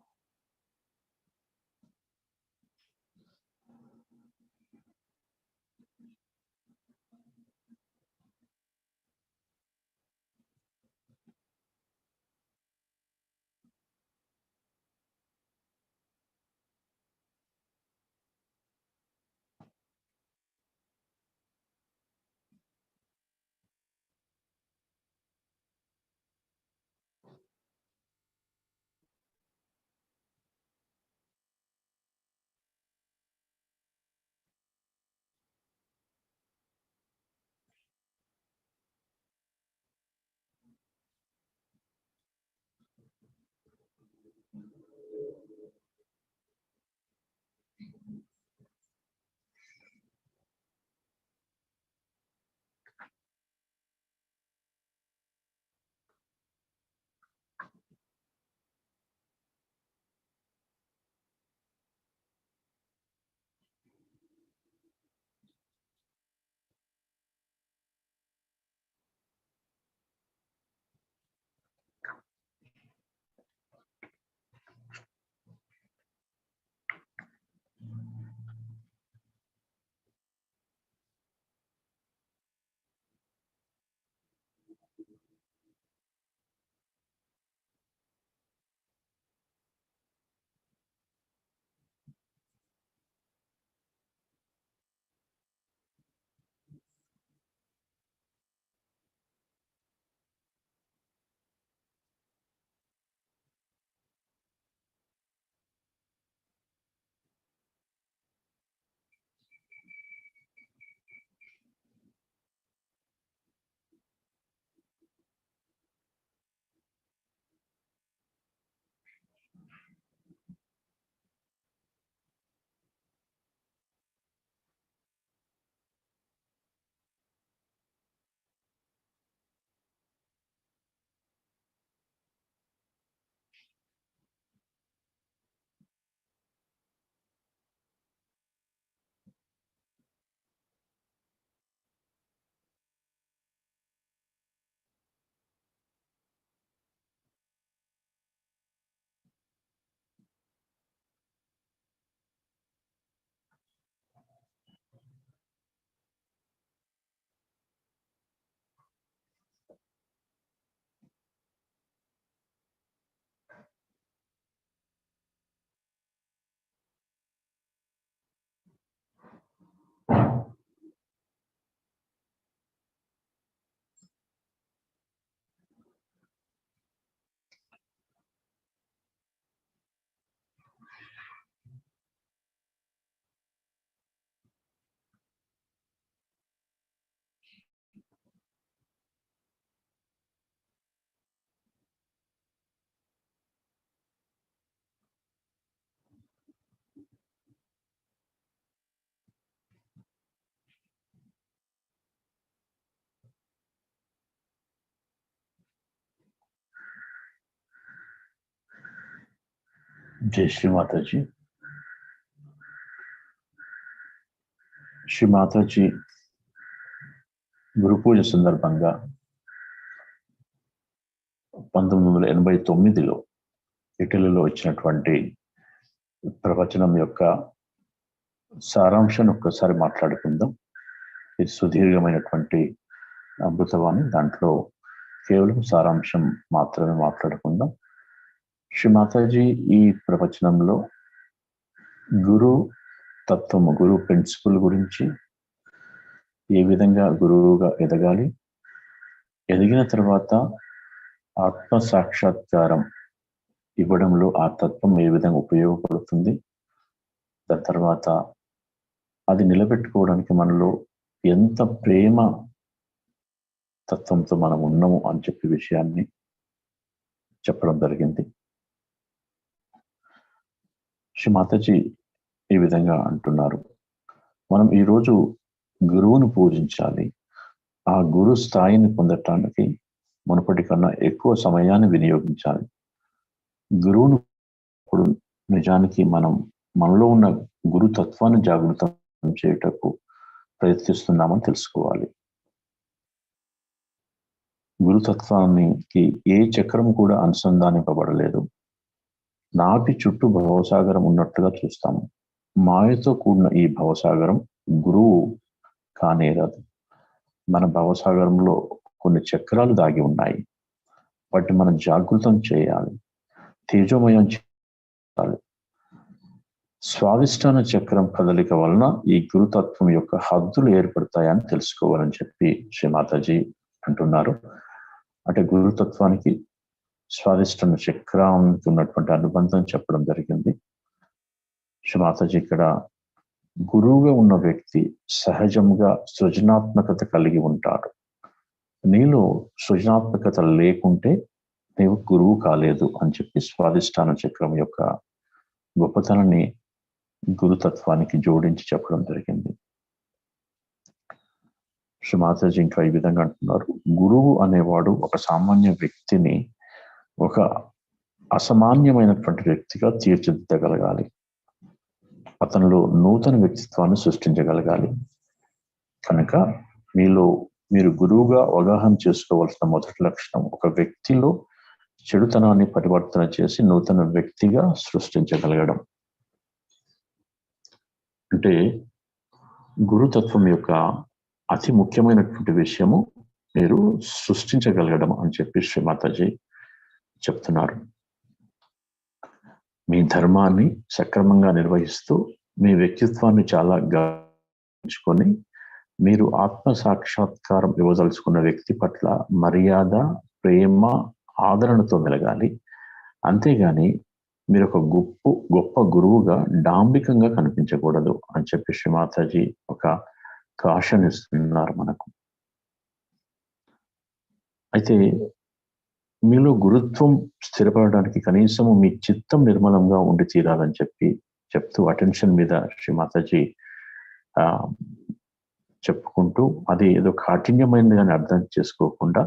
జై శ్రీ మాతాజీ. శ్రీ మాతాజీ గురు పూజ సందర్భంగా 1989లో ఇటలీలో వచ్చినటువంటి ప్రవచనం యొక్క సారాంశాన్ని ఒక్కసారి మాట్లాడుకుందాం. ఇది సుదీర్ఘమైనటువంటి అమృతవాణి, దాంట్లో కేవలం సారాంశం మాత్రమే మాట్లాడుకుందాం. శ్రీ మాతాజీ ఈ ప్రవచనంలో గురు తత్వము, గురు ప్రిన్సిపల్ గురించి, ఏ విధంగా గురువుగా ఎదగాలి, ఎదిగిన తర్వాత ఆత్మ సాక్షాత్కారం ఇవ్వడంలో ఆ తత్వం ఏ విధంగా ఉపయోగపడుతుంది, దాని తర్వాత అది నిలబెట్టుకోవడానికి మనలో ఎంత ప్రేమ తత్వంతో మనం ఉన్నాము అని చెప్పే విషయాన్ని చెప్పడం జరిగింది. శ్రీ మాతాజీ ఈ విధంగా అంటున్నారు, మనం ఈరోజు గురువును పూజించాలి. ఆ గురు స్థాయిని పొందటానికి మునుపటి కన్నా ఎక్కువ సమయాన్ని వినియోగించాలి. గురువును ఇప్పుడు నిజానికి మనలో ఉన్న గురుతత్వాన్ని జాగృతం చేయుటకు ప్రయత్నిస్తున్నామని తెలుసుకోవాలి. గురుతత్వానికి ఏ చక్రం కూడా అనుసంధానింపబడలేదు. నాటి చుట్టూ భవసాగరం ఉన్నట్టుగా చూస్తాము. మాయతో కూడిన ఈ భవసాగరం గురువు కానేరదు. మన భవసాగరంలో కొన్ని చక్రాలు దాగి ఉన్నాయి. వాటిని మనం జాగృతం చేయాలి, తేజోమయం చేయాలి. స్వాదిష్టాన చక్రం కదలిక వలన ఈ గురుతత్వం యొక్క హద్దులు ఏర్పడతాయని తెలుసుకోవాలని చెప్పి శ్రీ మాతాజీ అంటున్నారు. అంటే గురుతత్వానికి స్వాదిష్టాన చక్రానికి ఉన్నటువంటి అనుబంధం చెప్పడం జరిగింది. శ్రీ మాతాజీ ఇక్కడ గురువుగా ఉన్న వ్యక్తి సహజంగా సృజనాత్మకత కలిగి ఉంటాడు. నీలో సృజనాత్మకత లేకుంటే నీవు గురువు కాలేదు అని చెప్పి స్వాదిష్టాన చక్రం యొక్క గొప్పతనాన్ని గురుతత్వానికి జోడించి చెప్పడం జరిగింది. శ్రీ మాతాజీ ఇంకా ఈ విధంగా అంటున్నారు, గురువు అనేవాడు ఒక సామాన్య వ్యక్తిని ఒక అసామాన్యమైనటువంటి వ్యక్తిగా తీర్చిదిద్దగలగాలి. అతనిలో నూతన వ్యక్తిత్వాన్ని సృష్టించగలగాలి. కనుక మీరు గురువుగా అవగాహన చేసుకోవాల్సిన మొదటి లక్షణం ఒక వ్యక్తిలో చెడుతనాన్ని పరివర్తన చేసి నూతన వ్యక్తిగా సృష్టించగలగడం. అంటే గురుతత్వం యొక్క అతి ముఖ్యమైనటువంటి విషయము మీరు సృష్టించగలగడం అని చెప్పి శ్రీ మాతాజీ చెప్తున్నారు. మీ ధర్మాన్ని సక్రమంగా నిర్వహిస్తూ మీ వ్యక్తిత్వాన్ని చాలా గమనించుకొని మీరు ఆత్మ సాక్షాత్కారం ఇవ్వదలుచుకున్న వ్యక్తి పట్ల మర్యాద, ప్రేమ, ఆదరణతో మెలగాలి. అంతేగాని మీరు ఒక గొప్ప గురువుగా డాంబికంగా కనిపించకూడదు అని చెప్పి శ్రీ మాతాజీ ఒక కాషన్ ఇస్తున్నారు మనకు. అయితే మీలో గురుత్వం స్థిరపడడానికి కనీసము మీ చిత్తం నిర్మలంగా ఉండి తీరాలని చెప్తూ అటెన్షన్ మీద శ్రీ మాతాజీ చెప్పుకుంటూ, అది ఏదో కాఠిన్యమైనది అని అర్థం చేసుకోకుండా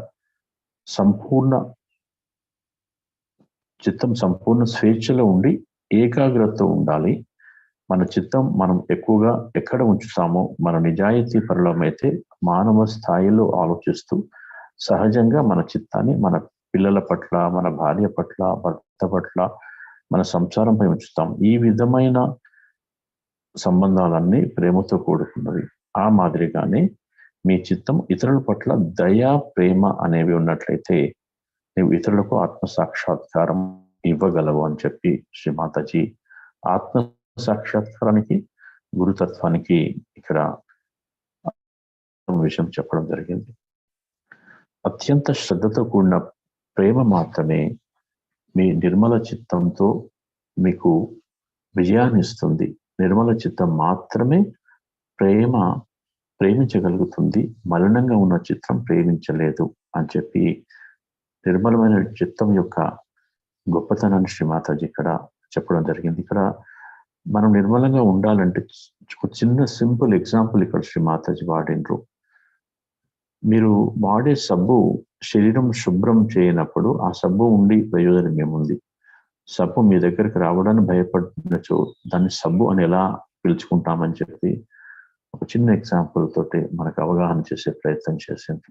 చిత్తం సంపూర్ణ స్వేచ్ఛలో ఉండి ఏకాగ్రతతో ఉండాలి. మన చిత్తం మనం ఎక్కువగా ఎక్కడ ఉంచుతామో, మన నిజాయితీ పరులమైతే మానవ స్థాయిలో ఆలోచిస్తూ సహజంగా మన చిత్తాన్ని మన పిల్లల పట్ల, మన భార్య పట్ల, భర్త పట్ల, మన సంసారంపై ఉంచుతాం. ఈ విధమైన సంబంధాలన్నీ ప్రేమతో కూడుకున్నవి. ఆ మాదిరిగానే మీ చిత్తం ఇతరుల పట్ల దయ, ప్రేమ అనేవి ఉన్నట్లయితే నువ్వు ఇతరులకు ఆత్మ సాక్షాత్కారం ఇవ్వగలవు అని చెప్పి శ్రీ మాతాజీ ఆత్మ సాక్షాత్కారానికి, గురుతత్వానికి ఇక్కడ విషయం చెప్పడం జరిగింది. అత్యంత శ్రద్ధతో కూడిన ప్రేమ మాత్రమే మీ నిర్మల చిత్తంతో మీకు విజయాన్ని ఇస్తుంది. నిర్మల చిత్తం మాత్రమే ప్రేమించగలుగుతుంది. మలినంగా ఉన్న చిత్తం ప్రేమించలేదు అని చెప్పి నిర్మలమైన చిత్తం యొక్క గొప్పతనాన్ని శ్రీ మాతాజీ ఇక్కడ చెప్పడం జరిగింది. ఇక్కడ మనం నిర్మలంగా ఉండాలంటే చిన్న సింపుల్ ఎగ్జాంపుల్ ఇక్కడ శ్రీ మాతాజీ వాడినరు. మీరు వాడే సబ్బు శరీరం శుభ్రం చేయనప్పుడు ఆ సబ్బు ఉండి ప్రయోజనం ఏముంది? సబ్బు మీ దగ్గరికి రావడానికి భయపడినచో దాన్ని సబ్బు అని ఎలా పిలుచుకుంటామని చెప్పి ఒక చిన్న ఎగ్జాంపుల్ తోటి మనకు అవగాహన చేసే ప్రయత్నం చేసింది.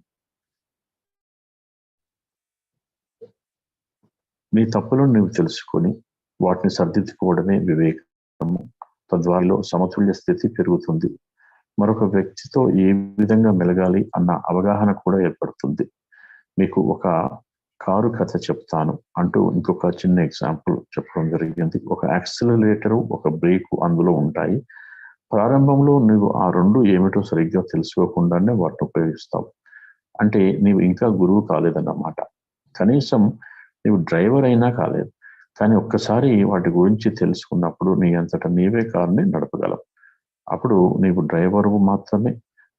నీ తప్పులను నువ్వు తెలుసుకొని వాటిని సర్దిద్దుకోవడమే వివేకము. తద్వారాలో సమతుల్య స్థితి పెరుగుతుంది. మరొక వ్యక్తితో ఏ విధంగా మెలగాలి అన్న అవగాహన కూడా ఏర్పడుతుంది. మీకు ఒక కారు కథ చెప్తాను అంటూ ఇంకొక చిన్న ఎగ్జాంపుల్ చెప్పడం జరిగింది. ఒక యాక్సిలరేటరు, ఒక బ్రేకు అందులో ఉంటాయి. ప్రారంభంలో నువ్వు ఆ రెండు ఏమిటో సరిగ్గా తెలుసుకోకుండానే వాటిని ఉపయోగిస్తావు. అంటే నీవు ఇంకా గురువు కాలేదన్నమాట. కనీసం నీవు డ్రైవర్ అయినా కాలేదు. కానీ ఒక్కసారి వాటి గురించి తెలుసుకున్నప్పుడు నీ అంతటా నీవే కారుని నడపగలవు. అప్పుడు నీవు డ్రైవరు మాత్రమే.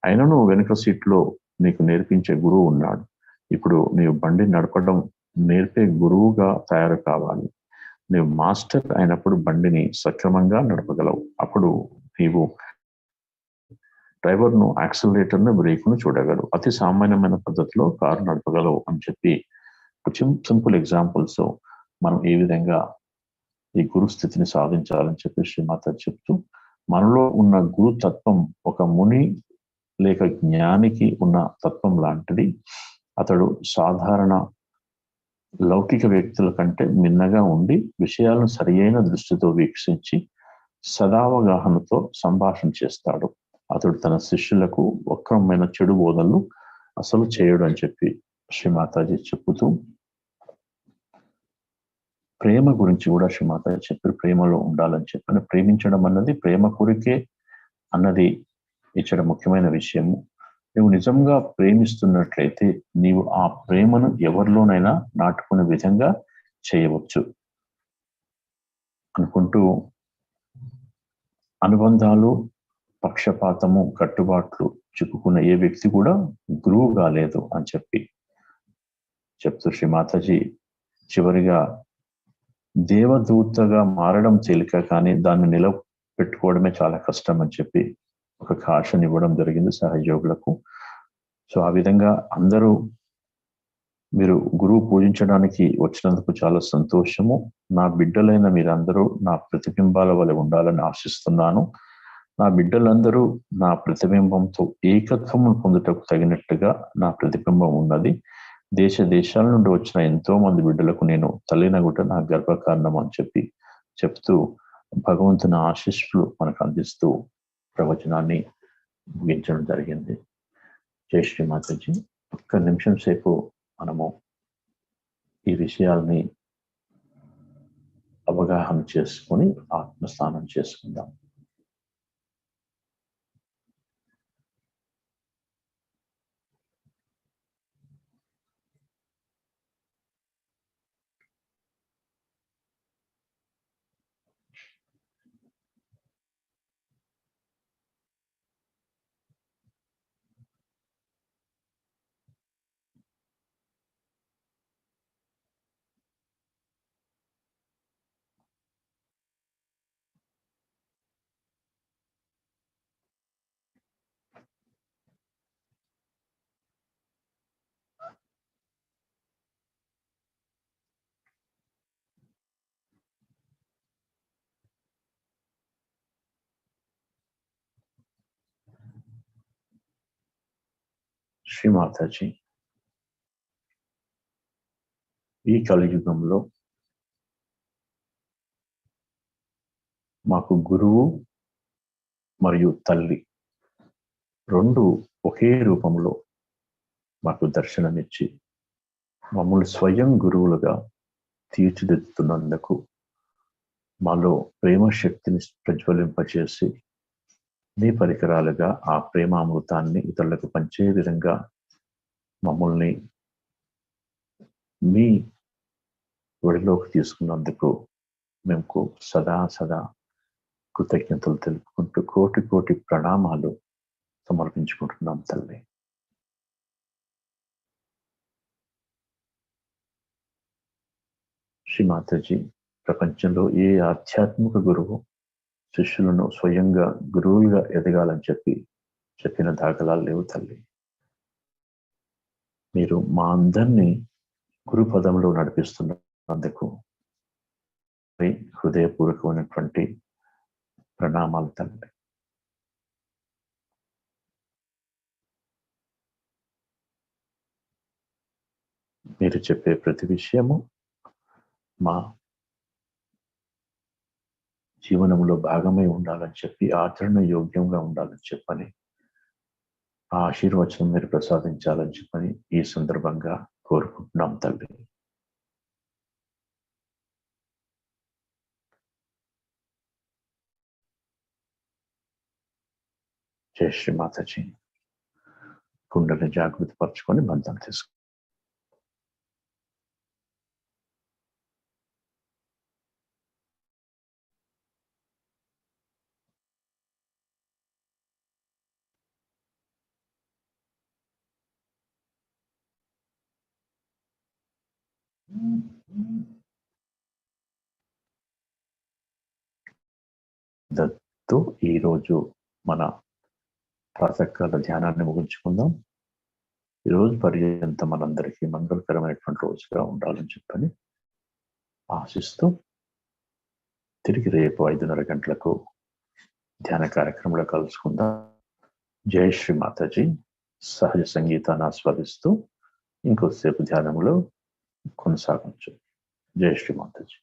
అయినను వెనుక సీట్లో నీకు నేర్పించే గురువు ఉన్నాడు. ఇప్పుడు నీవు బండి నడపడం నేర్పే గురువుగా తయారు కావాలి. నీవు మాస్టర్ అయినప్పుడు బండిని సక్రమంగా నడపగలవు. అప్పుడు నీవు డ్రైవర్ను, యాక్సిలరేటర్ను, బ్రేక్ను చూడగలవు. అతి సామాన్యమైన పద్ధతిలో కారు నడపగలవు అని చెప్పి సింపుల్ ఎగ్జాంపుల్స్ మనం ఏ విధంగా ఈ గురు స్థితిని సాధించాలని చెప్పి శ్రీమాత చెప్తూ, మనలో ఉన్న గురు తత్వం ఒక ముని లేక జ్ఞానికి ఉన్న తత్వం లాంటిది. అతడు సాధారణ లౌకిక వ్యక్తుల కంటే మిన్నగా ఉండి విషయాలను సరియైన దృష్టితో వీక్షించి సదావగాహనతో సంభాషణ చేస్తాడు. అతడు తన శిష్యులకు వక్రమైన చెడు బోధనలు అసలు చేయడు అని చెప్పి శ్రీమాతాజీ చెప్పుతూ, ప్రేమ గురించి కూడా శ్రీమాతాజీ చెప్పారు. ప్రేమలో ఉండాలని చెప్పని, ప్రేమించడం అన్నది ప్రేమ కొరికే అన్నది ఇక్కడ ముఖ్యమైన విషయము. నువ్వు నిజంగా ప్రేమిస్తున్నట్లయితే నీవు ఆ ప్రేమను ఎవరిలోనైనా నాటుకునే విధంగా చేయవచ్చు అనుకుంటూ, అనుబంధాలు, పక్షపాతము, కట్టుబాట్లు చిక్కుకున్న ఏ వ్యక్తి కూడా గురువు కాలేదు అని చెప్పి చెప్తూ శ్రీమాతాజీ చివరిగా, దేవదూతగా మారడం తేలిక కానీ దాన్ని నిలబెట్టుకోవడమే చాలా కష్టం అని చెప్పి ఒక కాషన్ ఇవ్వడం జరిగింది సహయోగులకు. సో ఆ విధంగా అందరూ మీరు గురువు పూజించడానికి వచ్చినందుకు చాలా సంతోషము. నా బిడ్డలైన మీరందరూ నా ప్రతిబింబాల వలె ఉండాలని ఆశిస్తున్నాను. నా బిడ్డలందరూ నా ప్రతిబింబంతో ఏకత్వము పొందుటకు తగినట్టుగా నా ప్రతిబింబం ఉన్నది. దేశ దేశాల నుండి వచ్చిన ఎంతో మంది బిడ్డలకు నేను తల్లినగుట నా గర్వకారణం అని చెప్పి చెప్తూ భగవంతుని ఆశీస్సులు మనకు అందిస్తూ ప్రవచనాన్ని ముగించడం జరిగింది. జై శ్రీమాతాజీ. ఒక్క నిమిషం సేపు మనము ఈ విషయాల్ని అవగాహన చేసుకొని ఆత్మస్థానం చేసుకుందాం. శ్రీమాతాజీ, ఈ కలియుగంలో మాకు గురువు మరియు తల్లి రెండు ఒకే రూపంలో మాకు దర్శనమిచ్చి మమ్మల్ని స్వయం గురువులుగా తీర్చిదిద్దుతున్నందుకు, మాలో ప్రేమ శక్తిని ప్రజ్వలింపచేసి మీ పరికరాలుగా ఆ ప్రేమామృతాన్ని ఇతరులకు పంచే విధంగా మమ్మల్ని మీ ఒడిలోకి తీసుకున్నందుకు మేము సదా సదా కృతజ్ఞతలు తెలుపుకుంటూ కోటి కోటి ప్రణామాలు సమర్పించుకుంటున్నాం తల్లి. శ్రీమాతాజీ, ప్రపంచంలో ఏ ఆధ్యాత్మిక గురువు శిష్యులను స్వయంగా గురువులుగా ఎదగాలని చెప్పిన దాఖలాలు లేవు తల్లి. మీరు మా అందరినీ గురు పదంలో నడిపిస్తున్నందుకు హృదయపూర్వకమైనటువంటి ప్రణామాలు తండ్రి. మీరు చెప్పే ప్రతి విషయము మా జీవనంలో భాగమై ఉండాలని చెప్పి, ఆచరణ యోగ్యంగా ఉండాలని చెప్పని, ఆ ఆశీర్వచనం మీరు ప్రసాదించాలని చెప్పని ఈ సందర్భంగా కోరుకుంటున్నాం తండ్రి. జయ శ్రీ మాతాజీ. కుండని జాగృతి పరచుకొని బంధం తీసుకో. దత్తు ఈరోజు మన ప్రాతకాల ధ్యానాన్ని ముగించుకుందాం. ఈరోజు పర్యంతం మనందరికీ మంగళకరమైనటువంటి రోజుగా ఉండాలని చెప్పని ఆశిస్తూ తిరిగి రేపు 5:30 గంటలకు ధ్యాన కార్యక్రమంలో కలుసుకుందాం. జై శ్రీ మాతాజీ. సహజ సంగీతాన్ని ఆస్వాదిస్తూ ఇంకొద్దిసేపు ధ్యానంలో కొనసాగవచ్చు. జై శ్రీ మాతాజీ.